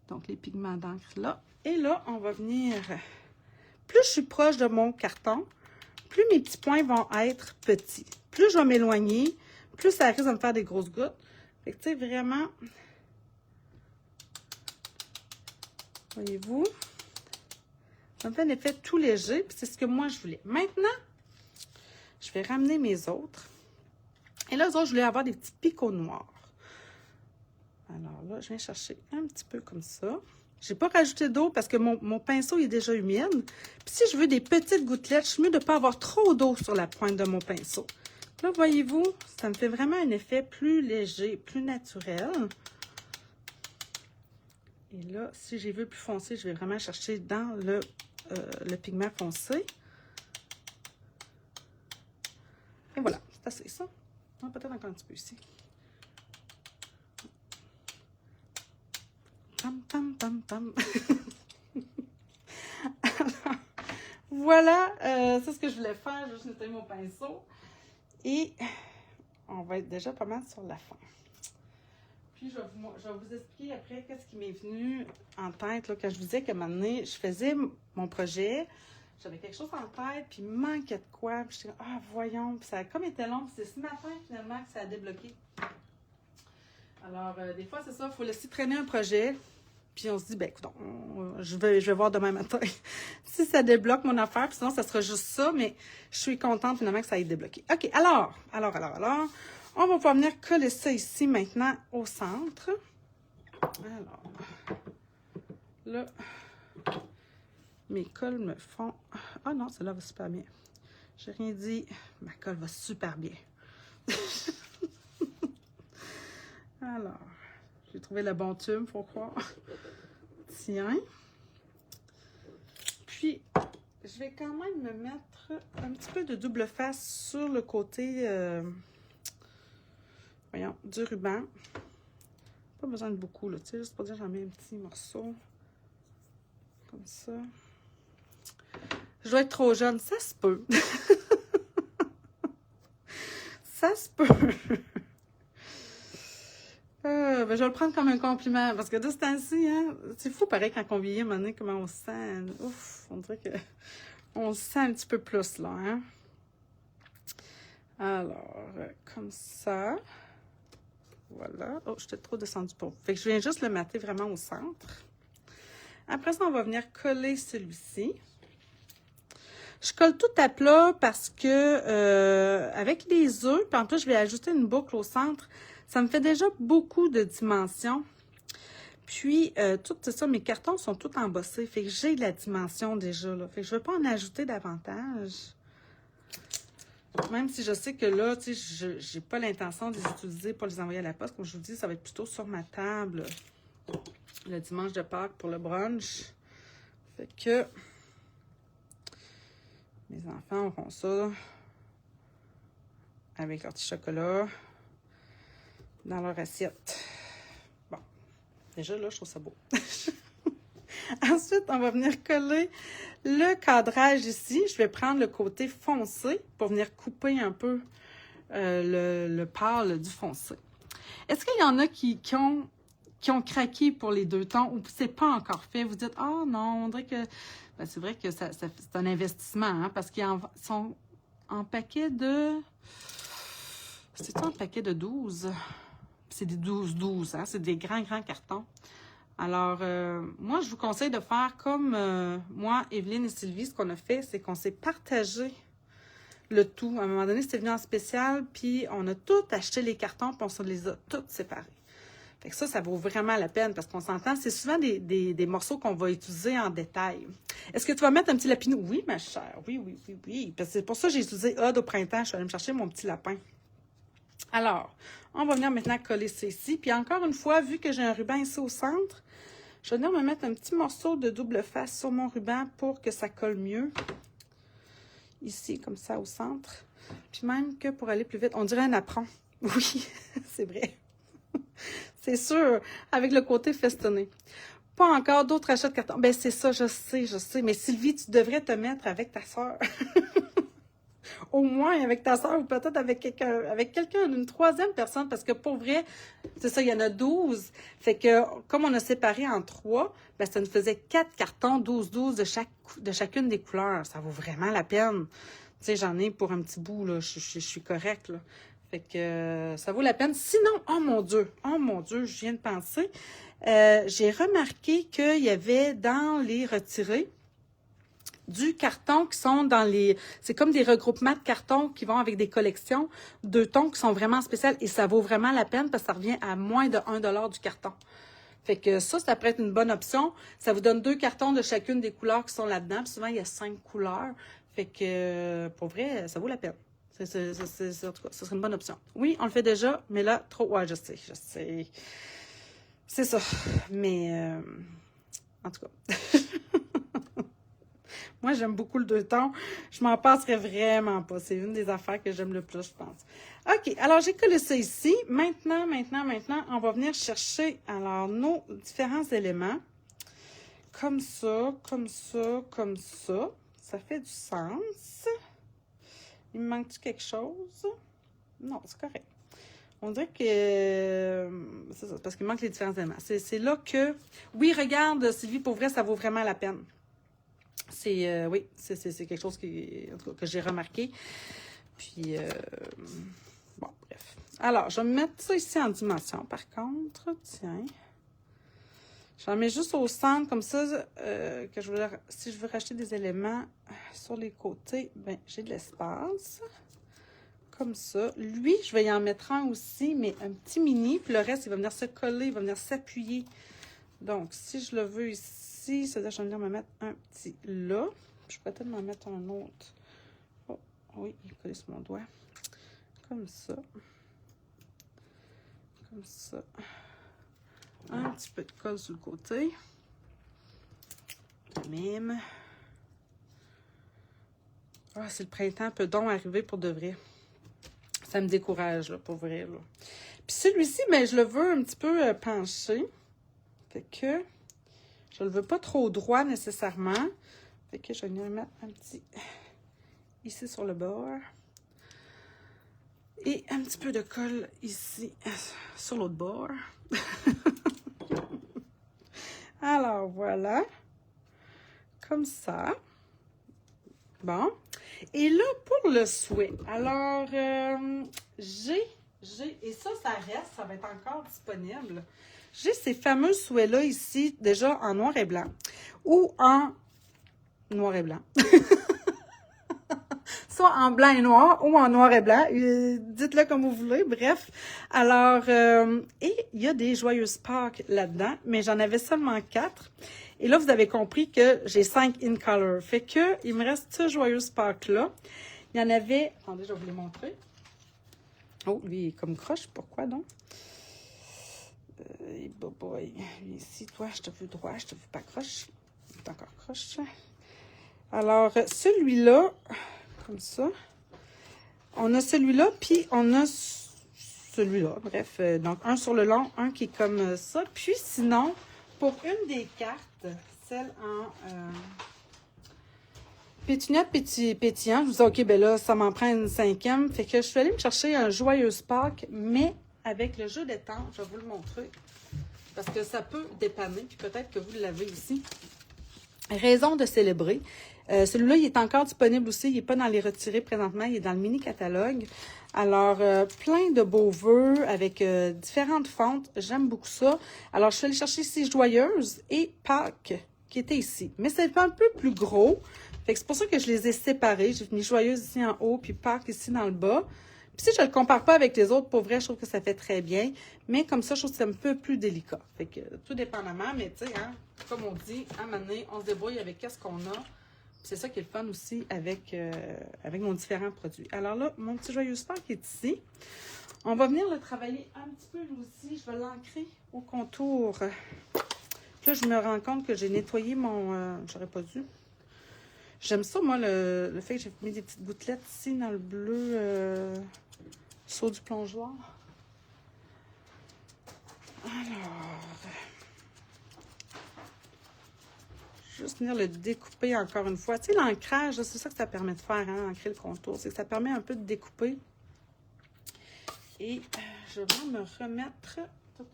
Donc, les pigments d'encre là. Et là, on va venir... Plus je suis proche de mon carton, plus mes petits points vont être petits. Plus je vais m'éloigner, plus ça risque de me faire des grosses gouttes. Fait que, tu sais, vraiment, voyez-vous, ça me fait un effet tout léger, puis c'est ce que moi, je voulais. Maintenant, je vais ramener mes autres. Et là, les autres, je voulais avoir des petits picots noirs. Alors là, je viens chercher un petit peu comme ça. Je n'ai pas rajouté d'eau parce que mon pinceau est déjà humide. Puis si je veux des petites gouttelettes, je suis mieux de ne pas avoir trop d'eau sur la pointe de mon pinceau. Là, voyez-vous, ça me fait vraiment un effet plus léger, plus naturel. Et là, si j'ai vu plus foncé, je vais vraiment chercher dans le pigment foncé. Et voilà, c'est assez ça. Peut-être encore un petit peu ici. Pam, pam, pam, pam. Alors, voilà, c'est ce que je voulais faire. Juste nettoyer mon pinceau. Et on va être déjà pas mal sur la fin. Puis, je vais vous expliquer après qu'est-ce qui m'est venu en tête. Là, quand je vous disais qu'à un moment donné, je faisais mon projet, j'avais quelque chose en tête, puis il me manquait de quoi. Puis j'étais ah, voyons. Puis ça a comme été long. Puis c'est ce matin, finalement, que ça a débloqué. Alors, des fois, c'est ça, il faut laisser traîner un projet. Puis on se dit, ben écoute, je vais voir demain matin si ça débloque mon affaire. Puis sinon, ça sera juste ça. Mais je suis contente finalement que ça ait débloqué. OK, alors, on va pouvoir venir coller ça ici maintenant au centre. Alors, là, mes colles me font... Ah non, celle-là va super bien. J'ai rien dit. Ma colle va super bien. Alors, j'ai trouvé le bon tube, faut croire. Tiens. Puis, je vais quand même me mettre un petit peu de double face sur le côté, voyons, du ruban. Pas besoin de beaucoup, là, tu sais, juste pour dire j'en mets un petit morceau. Comme ça. Je dois être trop jeune, ça se peut. Ça se peut. Ben, je vais le prendre comme un compliment, parce que de ce temps-ci, hein, c'est fou pareil quand on vieillit, à un moment donné, comment on se sent. Ouf, on dirait qu'on se sent un petit peu plus là, hein. Alors, comme ça. Voilà. Oh, j'étais trop descendue pour vous. Fait que je viens juste le mater vraiment au centre. Après ça, on va venir coller celui-ci. Je colle tout à plat parce que avec les œufs, puis en plus, je vais ajouter une boucle au centre. Ça me fait déjà beaucoup de dimensions. Puis, tout ça, mes cartons sont tous embossés. Fait que j'ai de la dimension déjà, là. Fait que je ne veux pas en ajouter davantage. Même si je sais que là, tu sais, je n'ai pas l'intention de les utiliser pour les envoyer à la poste. Comme je vous dis, ça va être plutôt sur ma table le dimanche de Pâques pour le brunch. Fait que mes enfants auront ça avec leur petit chocolat dans leur assiette. Bon, déjà là, je trouve ça beau. Ensuite, on va venir coller le cadrage ici. Je vais prendre le côté foncé pour venir couper un peu le pâle du foncé. Est-ce qu'il y en a qui ont craqué pour les deux tons ou c'est pas encore fait? Vous dites, ah non, on dirait que... Ben, c'est vrai que c'est un investissement, hein, parce qu'ils sont en paquet de... C'est un paquet de 12. C'est des 12, hein, c'est des grands cartons. Alors, moi, je vous conseille de faire comme moi, Evelyne et Sylvie, ce qu'on a fait, c'est qu'on s'est partagé le tout. À un moment donné, c'était venu en spécial, puis on a tout acheté les cartons, puis on se les a tous séparés. Fait que ça vaut vraiment la peine, parce qu'on s'entend, c'est souvent des morceaux qu'on va utiliser en détail. Est-ce que tu vas mettre un petit lapinou? Oui, ma chère, oui. Parce que c'est pour ça que j'ai utilisé Odd au printemps, je suis allée me chercher mon petit lapin. Alors, on va venir maintenant coller ça ici. Puis encore une fois, vu que j'ai un ruban ici au centre, je vais venir me mettre un petit morceau de double face sur mon ruban pour que ça colle mieux. Ici, comme ça, au centre. Puis même que pour aller plus vite, on dirait un apron. Oui, c'est vrai. C'est sûr, avec le côté festonné. Pas encore d'autres achats de carton. Ben c'est ça, je sais. Mais Sylvie, tu devrais te mettre avec ta soeur. Au moins avec ta soeur ou peut-être avec quelqu'un, une troisième personne, parce que pour vrai, c'est ça, il y en a 12. Fait que, comme on a séparé en 3, ben ça nous faisait 4 cartons, 12 de chacune des couleurs. Ça vaut vraiment la peine. Tu sais, j'en ai pour un petit bout, là. Je suis correcte, là. Fait que ça vaut la peine. Sinon, oh mon Dieu, je viens de penser. J'ai remarqué qu'il y avait dans les retirés du carton qui sont dans les... C'est comme des regroupements de cartons qui vont avec des collections, 2 tons qui sont vraiment spéciales et ça vaut vraiment la peine parce que ça revient à moins de 1$ du carton. Fait que ça pourrait être une bonne option. Ça vous donne 2 cartons de chacune des couleurs qui sont là-dedans. Puis souvent, il y a 5 couleurs. Fait que, pour vrai, ça vaut la peine. En tout cas, ce serait une bonne option. Oui, on le fait déjà, mais là, trop... Ouais, je sais. C'est ça. Mais, en tout cas... Moi, j'aime beaucoup le 2 tons. Je m'en passerais vraiment pas. C'est une des affaires que j'aime le plus, je pense. OK, alors j'ai collé ça ici. Maintenant, on va venir chercher alors nos différents éléments. Comme ça. Ça fait du sens. Il me manque-tu quelque chose? Non, c'est correct. On dirait que... c'est ça, parce qu'il manque les différents éléments. C'est là que... Oui, regarde, Sylvie, pour vrai, ça vaut vraiment la peine. Oui, c'est quelque chose en tout cas, que j'ai remarqué. Puis, bon, bref. Alors, je vais me mettre ça ici en dimension, par contre. Tiens. J'en mets juste au centre, comme ça, si je veux racheter des éléments sur les côtés, ben j'ai de l'espace. Comme ça. Lui, je vais y en mettre un aussi, mais un petit mini. Puis le reste, il va venir se coller, il va venir s'appuyer. Donc, si je le veux ici, c'est-à-dire que je vais venir me mettre un petit là. Je peux peut-être m'en mettre un autre. Oh, oui, il est collé sur mon doigt. Comme ça. Comme ça. Un petit peu de colle sur le côté. Même. Ah, c'est le printemps, peut donc arriver pour de vrai. Ça me décourage, là, pour vrai, là. Puis celui-ci, ben, je le veux un petit peu penché. Fait que je le veux pas trop droit nécessairement. Fait que je vais venir mettre un petit ici sur le bord. Et un petit peu de colle ici sur l'autre bord. Alors, voilà. Comme ça. Bon. Et là, pour le souhait. Alors, et ça reste, ça va être encore disponible. J'ai ces fameux souhaits-là ici, déjà en noir et blanc. Ou en noir et blanc. soit en blanc et noir ou en noir et blanc. Dites-le comme vous voulez, bref. Alors, et il y a des joyeuses Pâques là-dedans, mais j'en avais seulement 4. Et là, vous avez compris que j'ai 5 in color. Fait que, il me reste ce joyeuse Pâques-là. Il y en avait... Attendez, je vais vous les montrer. Oh, lui, il est comme croche. Pourquoi donc? Boy. Ici, toi, je te veux droit, je te veux pas croche. Il est encore croche. Alors, celui-là, comme ça. On a celui-là, puis on a celui-là. Bref, donc un sur le long, un qui est comme ça. Puis sinon, pour une des cartes, celle en pétunia pétillant, je vous dis, OK, ben là, ça m'en prend une 5e. Fait que je suis allée me chercher un joyeuse Pâques, mais avec le jeu d'étang, je vais vous le montrer. Parce que ça peut dépanner, puis peut-être que vous l'avez ici. Raison de célébrer. Celui-là, il est encore disponible aussi. Il n'est pas dans les retirés présentement. Il est dans le mini-catalogue. Alors, plein de beaux vœux avec différentes fontes. J'aime beaucoup ça. Alors, je suis allée chercher ici Joyeuse et Pâques qui étaient ici. Mais c'est un peu plus gros. Fait que c'est pour ça que je les ai séparés. J'ai mis Joyeuse ici en haut, puis Pâques ici dans le bas. Puis si je le compare pas avec les autres, pour vrai, je trouve que ça fait très bien. Mais comme ça, je trouve que c'est un peu plus délicat. Fait que tout dépendamment, mais tu sais, hein, comme on dit, à un moment donné, on se débrouille avec qu'est-ce qu'on a. C'est ça qui est le fun aussi avec, avec nos différents produits. Alors là, mon petit joyeux Pâques est ici. On va venir le travailler un petit peu nous aussi. Je vais l'ancrer au contour. Puis là, je me rends compte que j'ai nettoyé mon... j'aurais pas dû. J'aime ça, moi, le fait que j'ai mis des petites gouttelettes ici dans le bleu saut du plongeoir. Alors, juste venir le découper encore une fois. Tu sais, l'ancrage, c'est ça que ça permet de faire, hein, ancrer le contour. C'est que ça permet un peu de découper. Et je vais me remettre... Ouais,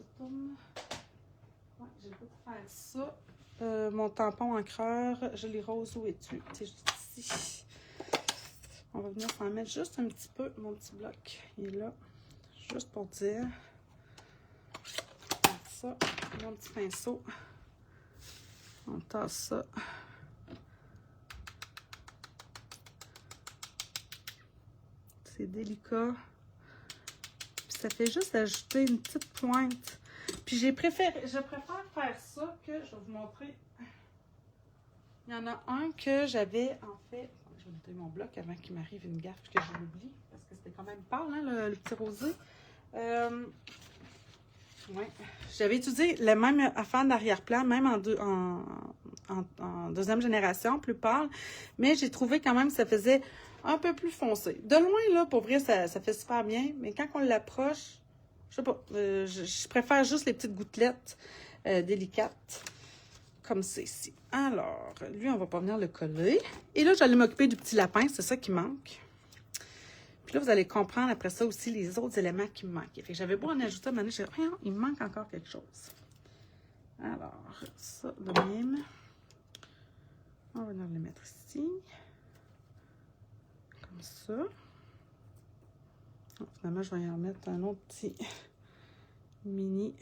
j'ai le goût de faire ça. Mon tampon encreur, je les rose, où es-tu? C'est juste ici. On va venir s'en mettre juste un petit peu. Mon petit bloc, il est là. Juste pour dire. Ça, mon petit pinceau. On tasse ça. C'est délicat. Puis ça fait juste ajouter une petite pointe. Puis je préfère faire ça que, je vais vous montrer. Il y en a un que j'avais, en fait, je vais noter mon bloc avant qu'il m'arrive une gaffe que je l'oublie, parce que c'était quand même pâle, hein, le petit rosé. Ouais. J'avais étudié le même affaire d'arrière-plan, même en deuxième génération, plus pâle, mais j'ai trouvé quand même que ça faisait un peu plus foncé. De loin, là, pour vrai, ça fait super bien, mais quand on l'approche, je sais pas, je préfère juste les petites gouttelettes délicates, comme c'est ici. Alors, lui, on va pas venir le coller. Et là, j'allais m'occuper du petit lapin, c'est ça qui manque. Puis là, vous allez comprendre après ça aussi les autres éléments qui me manquaient. Fait que j'avais beau en ajouter à un moment donné, j'ai dit, il me manque encore quelque chose. Alors, ça de même. On va venir le mettre ici. Comme ça. Donc, finalement, je vais y en mettre un autre petit mini.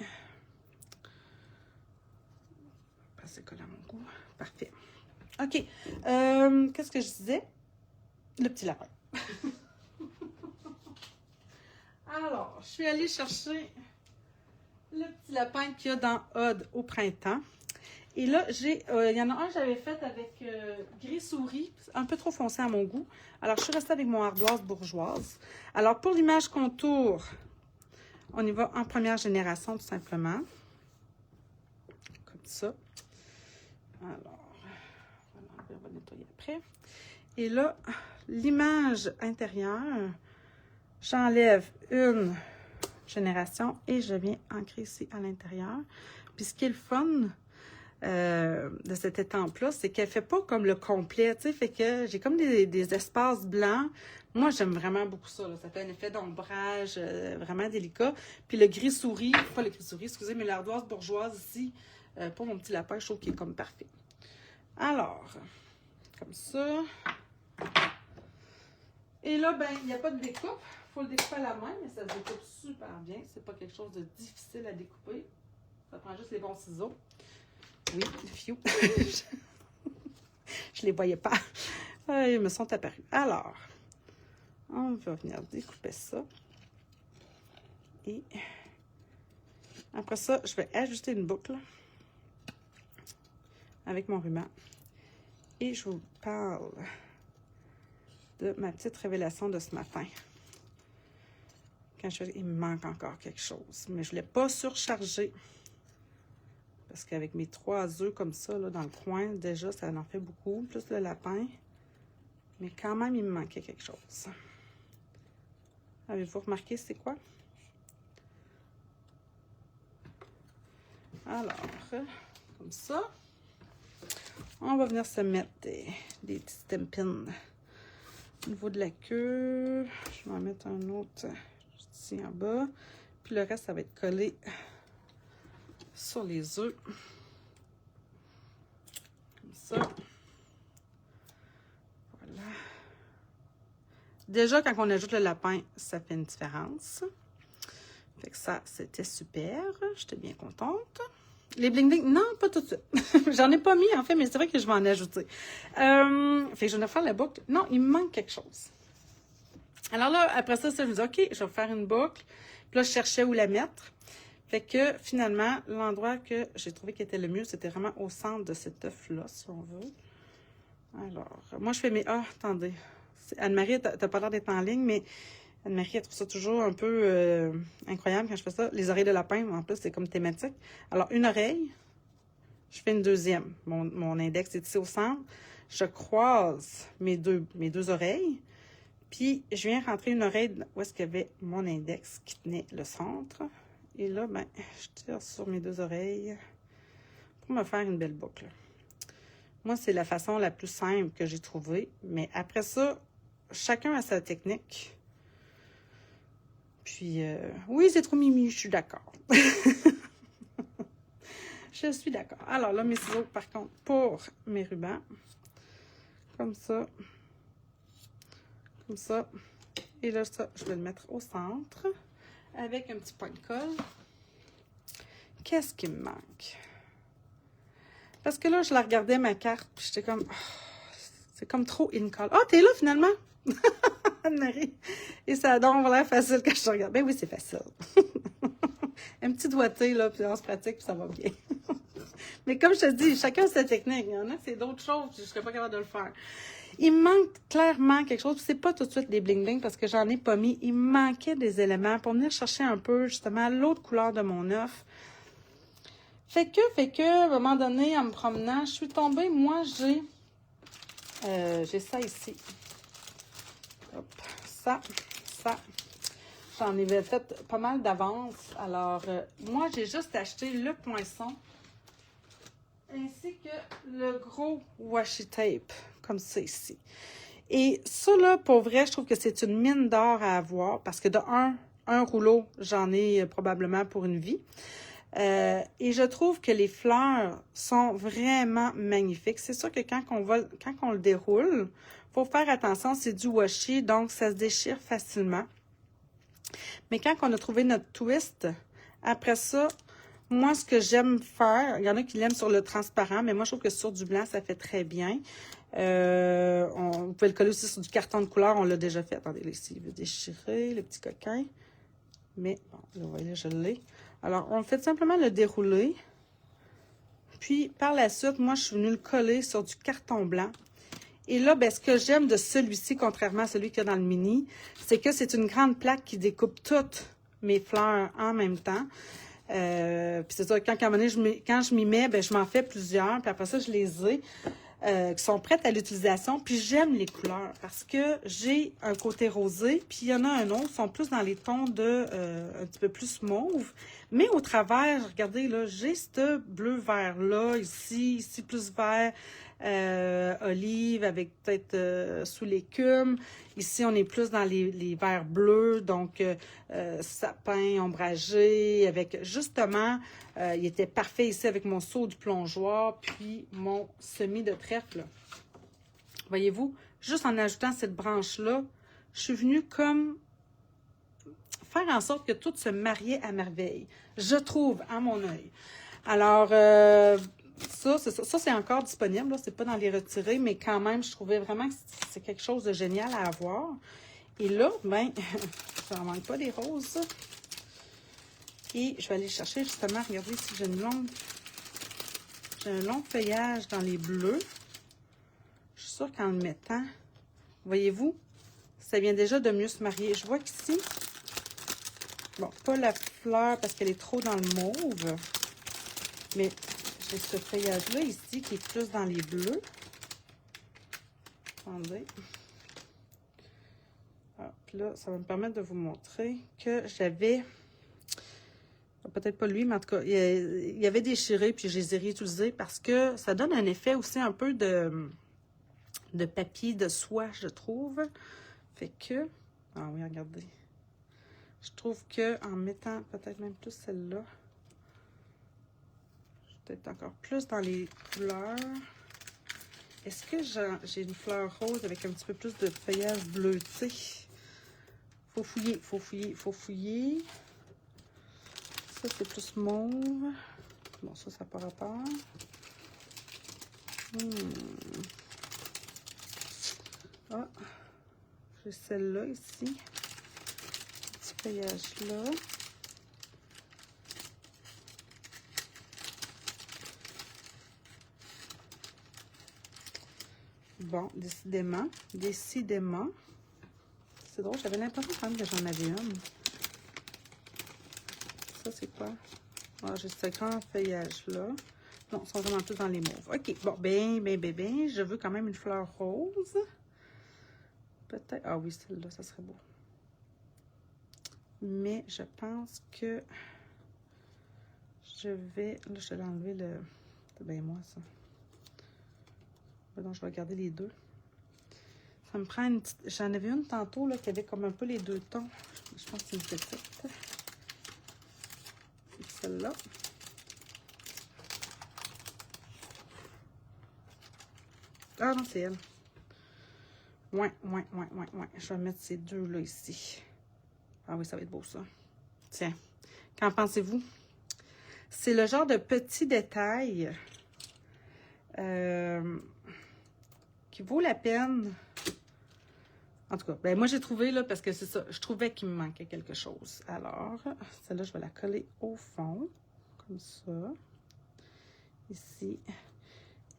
C'est collant à mon goût. Parfait. OK. Qu'est-ce que je disais? Le petit lapin. Alors, je suis allée chercher le petit lapin qu'il y a dans Odd au printemps. Et là, il y en a un que j'avais fait avec gris souris, un peu trop foncé à mon goût. Alors, je suis restée avec mon ardoise bourgeoise. Alors, pour l'image contour, on y va en première génération, tout simplement. Comme ça. Alors, on va nettoyer après. Et là, l'image intérieure, j'enlève une génération et je viens ancrer ici à l'intérieur. Puis ce qui est le fun de cette étampe-là, c'est qu'elle ne fait pas comme le complet, tu sais, fait que j'ai comme des espaces blancs. Moi, j'aime vraiment beaucoup ça, là. Ça fait un effet d'ombrage vraiment délicat. Puis le gris souris, pas le gris souris, excusez, mais l'ardoise bourgeoise ici, pour mon petit lapin, je trouve qu'il est comme parfait. Alors, comme ça. Et là, ben, il n'y a pas de découpe. Il faut le découper à la main, mais ça se découpe super bien. C'est pas quelque chose de difficile à découper. Ça prend juste les bons ciseaux. Oui, fiou. Je les voyais pas. Ils me sont apparus. Alors, On va venir découper ça. Et après ça, je vais ajuster une boucle avec mon ruban. Et je vous parle de ma petite révélation de ce matin. Il me manque encore quelque chose. Mais je ne l'ai pas surchargé. Parce qu'avec mes 3 œufs comme ça, là, dans le coin, déjà, ça en fait beaucoup. Plus le lapin. Mais quand même, il me manquait quelque chose. Avez-vous remarqué c'est quoi? Alors, comme ça, on va venir se mettre des petites tempines au niveau de la queue. Je vais en mettre un autre juste ici en bas. Puis le reste, ça va être collé sur les œufs. Comme ça. Voilà. Déjà, quand on ajoute le lapin, ça fait une différence. Fait que ça, c'était super. J'étais bien contente. Les bling-bling, non, pas tout de suite. J'en ai pas mis, en fait, mais c'est vrai que je vais en ajouter. Fait que je vais faire la boucle. Non, il me manque quelque chose. Alors là, après ça, je me dis, OK, je vais faire une boucle. Puis là, je cherchais où la mettre. Fait que, finalement, l'endroit que j'ai trouvé qui était le mieux, c'était vraiment au centre de cet œuf-là, si on veut. Alors, moi, je fais mes... Ah, attendez. Anne-Marie, t'as pas l'air d'être en ligne, mais... Anne-Marie, elle trouve ça toujours un peu incroyable quand je fais ça. Les oreilles de lapin, en plus, c'est comme thématique. Alors, une oreille, je fais une deuxième. Mon index est ici au centre. Je croise mes deux oreilles. Puis, je viens rentrer une oreille où est-ce qu'il y avait mon index qui tenait le centre. Et là, ben, je tire sur mes 2 oreilles pour me faire une belle boucle. Moi, c'est la façon la plus simple que j'ai trouvée. Mais après ça, chacun a sa technique. Puis, oui, c'est trop mimi, je suis d'accord. Je suis d'accord. Alors là, mes ciseaux, par contre, pour mes rubans. Comme ça. Comme ça. Et là, ça, je vais le mettre au centre. Avec un petit point de colle. Qu'est-ce qui me manque? Parce que là, je la regardais, ma carte, puis j'étais comme... Oh, c'est comme trop in colle. Ah, t'es là, finalement? Anne-Marie. Et ça a donc l'air facile quand je te regarde. Ben oui, c'est facile. Un petit doigté, là, puis on se pratique, puis ça va bien. Mais comme je te dis, chacun a sa technique. Il y en a, c'est d'autres choses, puis je ne serais pas capable de le faire. Il me manque clairement quelque chose. C'est pas tout de suite des bling-bling parce que j'en ai pas mis. Il me manquait des éléments pour venir chercher un peu, justement, l'autre couleur de mon œuf. Fait que, à un moment donné, en me promenant, je suis tombée, moi, j'ai ça ici. Hop, ça. J'en avais fait pas mal d'avance. Alors, moi, j'ai juste acheté le poinçon ainsi que le gros washi tape, comme ça ici. Et ça, là, pour vrai, je trouve que c'est une mine d'or à avoir parce que de un rouleau, j'en ai probablement pour une vie. Et je trouve que les fleurs sont vraiment magnifiques. C'est sûr que quand on le déroule, il faut faire attention, c'est du washi, donc ça se déchire facilement. Mais quand on a trouvé notre twist, après ça, moi, ce que j'aime faire, il y en a qui l'aiment sur le transparent, mais moi, je trouve que sur du blanc, ça fait très bien. Vous pouvez le coller aussi sur du carton de couleur, on l'a déjà fait. Attendez, là, ici, il veut déchirer, le petit coquin. Mais, bon, là, vous voyez, je l'ai. Alors, on fait simplement le dérouler. Puis, par la suite, moi, je suis venue le coller sur du carton blanc. Et là, ben, ce que j'aime de celui-ci, contrairement à celui qu'il y a dans le mini, c'est que c'est une grande plaque qui découpe toutes mes fleurs en même temps. Puis c'est ça, quand je m'y mets, ben, je m'en fais plusieurs. Puis après ça, je les ai qui sont prêtes à l'utilisation. Puis j'aime les couleurs parce que j'ai un côté rosé, puis il y en a un autre, sont plus dans les tons de un petit peu plus mauve. Mais au travers, regardez, là, j'ai ce bleu-vert-là, ici plus vert, olive avec peut-être sous l'écume. Ici, on est plus dans les verts bleus, donc sapin ombragé, avec justement, il était parfait ici avec mon seau du plongeoir, puis mon semis de trèfle. Voyez-vous, juste en ajoutant cette branche-là, je suis venue comme faire en sorte que tout se mariait à merveille, je trouve, à mon œil. Alors, ça, c'est encore disponible, c'est pas dans les retirés, mais quand même, je trouvais vraiment que c'est quelque chose de génial à avoir. Et là, ben, ça n'en manque pas des roses. Et je vais aller chercher justement, regardez si j'ai un long feuillage dans les bleus. Je suis sûre qu'en le mettant, voyez-vous, ça vient déjà de mieux se marier. Je vois qu'ici, bon, pas la fleur parce qu'elle est trop dans le mauve, mais j'ai ce feuillage-là ici qui est plus dans les bleus. Attendez. Ah, puis là, ça va me permettre de vous montrer que j'avais, peut-être pas lui, mais en tout cas, il y avait déchiré, puis je les ai réutilisés parce que ça donne un effet aussi un peu de papier de soie, je trouve. Fait que, ah oui, regardez. Je trouve que en mettant peut-être même plus celle-là, je vais peut-être encore plus dans les couleurs. Est-ce que j'ai une fleur rose avec un petit peu plus de feuillage bleuté? Faut fouiller, faut fouiller, faut fouiller. Ça, c'est plus mauve. Bon, ça n'a pas rapport. Ah, j'ai celle-là ici. Petit feuillage-là. Bon, décidément. Décidément. C'est drôle, j'avais l'impression quand même que j'en avais une. Ça, c'est quoi? Ah, j'ai ce grand feuillage-là. Non, ils sont vraiment tous dans les mauves. OK, bon, ben, je veux quand même une fleur rose. Peut-être... Ah oui, celle-là, ça serait beau. Mais je pense que je vais... Là, je vais enlever le... C'est bien moi, ça. Donc, je vais garder les deux. Ça me prend une petite... J'en avais une tantôt, là, qui avait comme un peu les deux tons. Je pense que c'est une petite. C'est celle-là. Ah non, c'est elle. Ouais. Je vais mettre ces deux-là ici. Ah oui, ça va être beau, ça. Tiens, qu'en pensez-vous? C'est le genre de petit détail qui vaut la peine. En tout cas, ben moi, j'ai trouvé, là, parce que c'est ça, je trouvais qu'il me manquait quelque chose. Alors, celle-là, je vais la coller au fond, comme ça. Ici.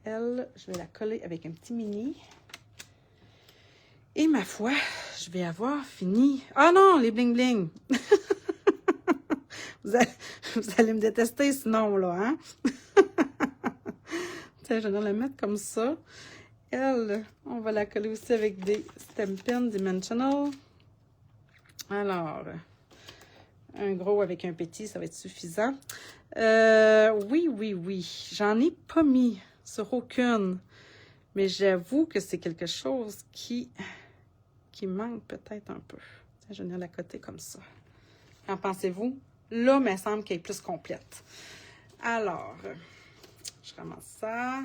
Elle, je vais la coller avec un petit mini. Et ma foi, je vais avoir fini. Ah non, les bling-bling! vous allez me détester sinon, là, hein? Tiens, je vais la mettre comme ça. Elle, on va la coller aussi avec des Stampin' Dimensional. Alors, un gros avec un petit, ça va être suffisant. Oui. J'en ai pas mis sur aucune. Mais j'avoue que c'est quelque chose qui manque peut-être un peu. Tiens, je vais venir la coter comme ça. Qu'en pensez-vous? Là, il me semble qu'elle est plus complète. Alors, je ramasse ça.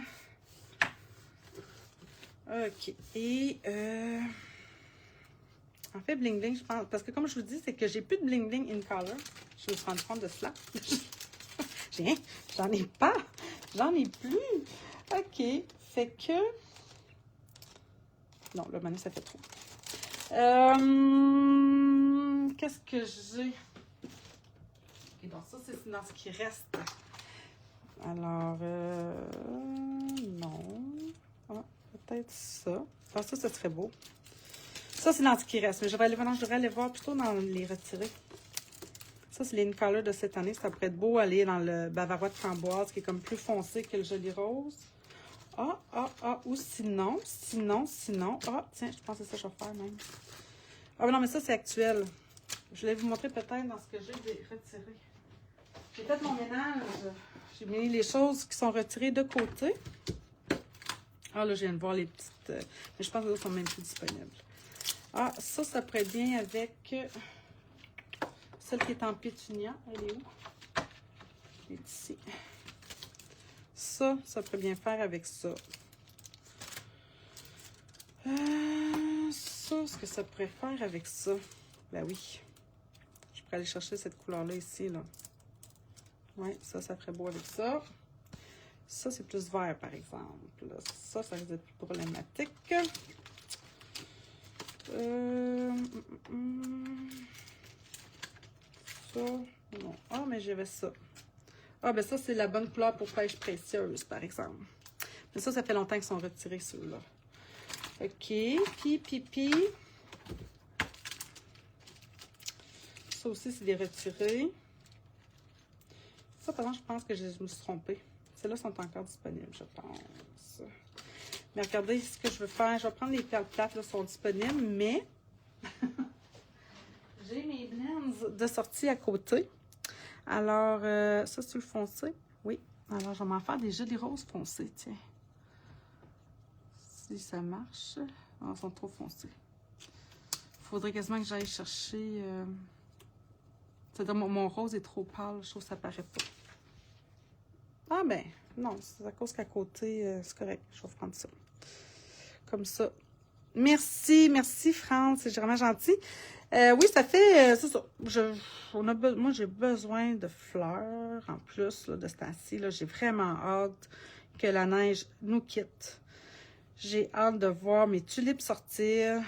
OK. Et, en fait, bling bling, je pense, parce que comme je vous dis, c'est que j'ai plus de bling bling in color. Je me suis rendu compte de cela. J'en ai pas. J'en ai plus. OK. Fait que... Non, là, maintenant, ça fait trop. Qu'est-ce que j'ai? OK, donc ça, c'est dans ce qui reste. Alors, non. Ah, peut-être ça. Ah, ça serait beau. Ça, c'est dans ce qui reste. Mais je devrais aller voir plutôt dans les retirés. Ça, c'est les color de cette année. Ça pourrait être beau aller dans le bavarois de framboise qui est comme plus foncé que le joli rose. Ou sinon. Ah, tiens, je pense que c'est ça que je vais faire même. Ah, non, mais ça, c'est actuel. Je vais vous montrer peut-être dans ce que j'ai retiré. J'ai fait mon ménage. J'ai mis les choses qui sont retirées de côté. Ah, là, je viens de voir les petites... mais je pense que elles sont même plus disponibles. Ah, ça pourrait être bien avec celle qui est en pétunia. Elle est où? Elle est ici. Ça pourrait bien faire avec ça. Ce que ça pourrait faire avec ça? Ben oui. Je pourrais aller chercher cette couleur-là ici, là. Oui, ça ferait beau avec ça. Ça, c'est plus vert, par exemple. Ça risque d'être plus problématique. Ça, non. Ah, mais j'avais ça. Ah, ben ça, c'est la bonne couleur pour pêche précieuse, par exemple. Mais ça fait longtemps qu'ils sont retirés, ceux-là. OK. Puis. Ça aussi, c'est des retirés. Ça, par exemple, je pense que je me suis trompée. Celles-là sont encore disponibles, je pense. Mais regardez ce que je veux faire. Je vais prendre les perles plates, là, sont disponibles, mais j'ai mes blends de sortie à côté. Alors, ça, c'est le foncé. Oui. Alors, je vais m'en faire des jolis roses foncés, tiens. Si ça marche. Oh, ils sont trop foncés. Il faudrait quasiment que j'aille chercher... c'est-à-dire, mon rose est trop pâle. Je trouve que ça paraît pas. Ah ben, non, c'est à cause qu'à côté, c'est correct. Je vais prendre ça. Comme ça. Merci France, c'est vraiment gentil. Oui, ça fait, c'est ça. Moi, j'ai besoin de fleurs en plus là, de ce temps-ci. J'ai vraiment hâte que la neige nous quitte. J'ai hâte de voir mes tulipes sortir,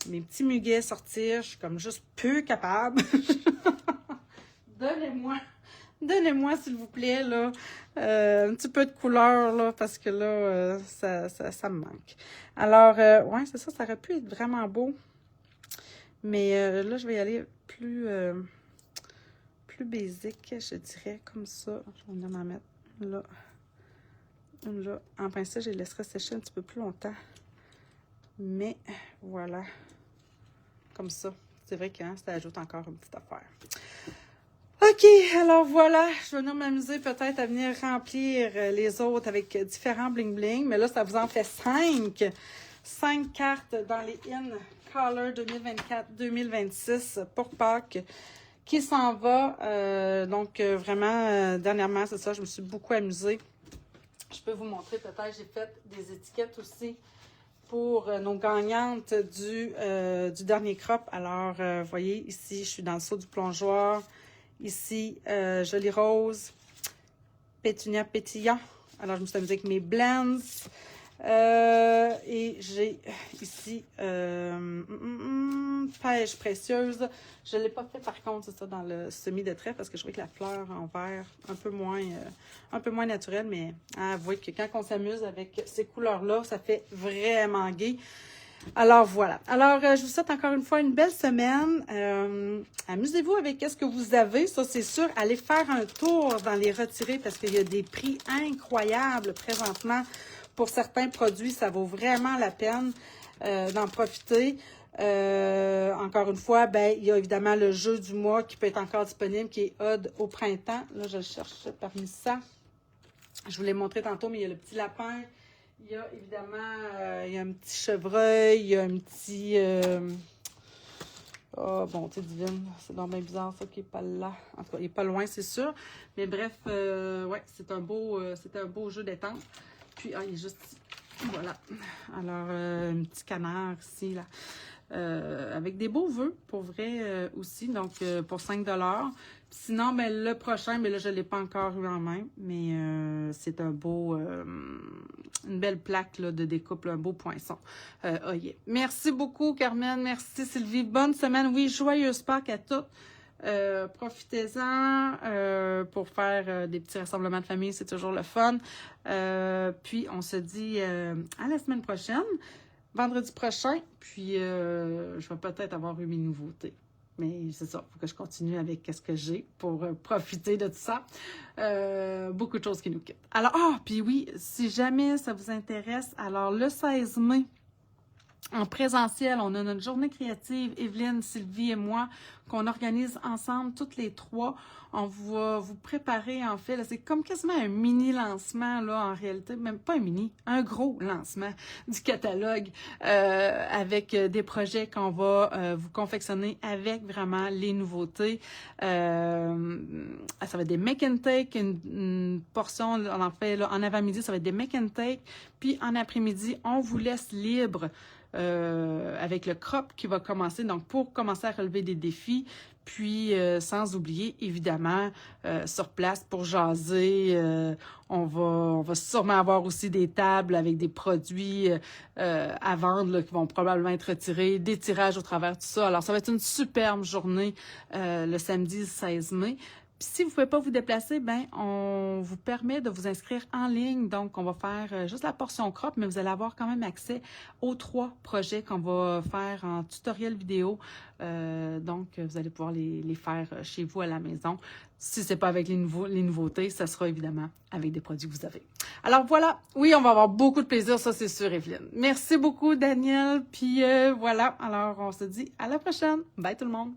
mes petits muguets sortir. Je suis comme juste peu capable. Donnez-moi, s'il vous plaît, là, un petit peu de couleur, là, parce que là, ça me manque. Alors, ouais, c'est ça, ça aurait pu être vraiment beau. Mais là, je vais y aller plus basique, je dirais, comme ça. Je vais venir m'en mettre là. Une là. En pinceau, je les laisserai sécher un petit peu plus longtemps. Mais, voilà. Comme ça. C'est vrai que ça ajoute encore une petite affaire. OK, alors voilà, je vais venir m'amuser peut-être à venir remplir les autres avec différents bling-bling, mais là, ça vous en fait 5. 5 cartes dans les In Color 2024-2026 pour Pâques qui s'en va. Donc, vraiment, dernièrement, c'est ça, je me suis beaucoup amusée. Je peux vous montrer peut-être, j'ai fait des étiquettes aussi pour nos gagnantes du dernier crop. Alors, vous voyez, ici, je suis dans le seau du plongeoir. Ici, Jolie Rose, Pétunia Pétillant. Alors, je me suis amusée avec mes blends. Et j'ai ici Pêche Précieuse. Je ne l'ai pas fait, par contre, c'est ça, dans le semi de trait parce que je trouvais que la fleur en vert, un peu moins naturelle. Mais avouez que quand on s'amuse avec ces couleurs-là, ça fait vraiment gai. Alors, voilà. Alors, je vous souhaite encore une fois une belle semaine. Amusez-vous avec ce que vous avez. Ça, c'est sûr. Allez faire un tour dans les retirés parce qu'il y a des prix incroyables présentement. Pour certains produits, ça vaut vraiment la peine d'en profiter. Encore une fois, ben, il y a évidemment le jeu du mois qui peut être encore disponible, qui est Odd au printemps. Là, je le cherche parmi ça. Je vous l'ai montré tantôt, mais il y a le petit lapin. Il y a évidemment, il y a un petit chevreuil, il y a un petit... Oh, bonté divine, c'est donc bien bizarre ça qui n'est pas là. En tout cas, il n'est pas loin, c'est sûr. Mais bref, ouais, c'est un beau jeu d'étang. Puis, il est juste ici. Voilà. Alors, un petit canard ici, là. Avec des beaux vœux, pour vrai, aussi. Donc, pour 5 $. Sinon, ben, le prochain, mais là, je ne l'ai pas encore eu en main. Mais c'est un beau... une belle plaque là, de découpe, là, un beau poinçon. Yeah. Merci beaucoup, Carmen. Merci, Sylvie. Bonne semaine. Oui, joyeuse Pâques à toutes. Profitez-en pour faire des petits rassemblements de famille, c'est toujours le fun. Puis, on se dit à la semaine prochaine, vendredi prochain. Puis, je vais peut-être avoir eu mes nouveautés. Mais c'est ça, il faut que je continue avec ce que j'ai pour profiter de tout ça. Beaucoup de choses qui nous quittent. Alors, puis oui, si jamais ça vous intéresse, alors le 16 mai, en présentiel, on a notre journée créative, Evelyne, Sylvie et moi, qu'on organise ensemble, toutes les trois. On va vous préparer, en fait, c'est comme quasiment un mini-lancement, là, en réalité, même pas un mini, un gros lancement du catalogue avec des projets qu'on va vous confectionner avec vraiment les nouveautés. Ça va être des make and take, une portion, on en fait là, en avant-midi, ça va être des make and take, puis en après-midi, on vous laisse libre avec le crop qui va commencer, donc pour commencer à relever des défis. Puis, sans oublier, évidemment, sur place pour jaser, on va sûrement avoir aussi des tables avec des produits à vendre là, qui vont probablement être retirés, des tirages au travers de tout ça. Alors, ça va être une superbe journée le samedi 16 mai. Puis si vous ne pouvez pas vous déplacer, ben on vous permet de vous inscrire en ligne. Donc, on va faire juste la portion crop, mais vous allez avoir quand même accès aux 3 projets qu'on va faire en tutoriel vidéo. Donc, vous allez pouvoir les faire chez vous à la maison. Si ce n'est pas avec les nouveautés, ça sera évidemment avec des produits que vous avez. Alors voilà, oui, on va avoir beaucoup de plaisir, ça c'est sûr, Evelyne. Merci beaucoup, Daniel. Puis voilà, alors on se dit à la prochaine. Bye tout le monde.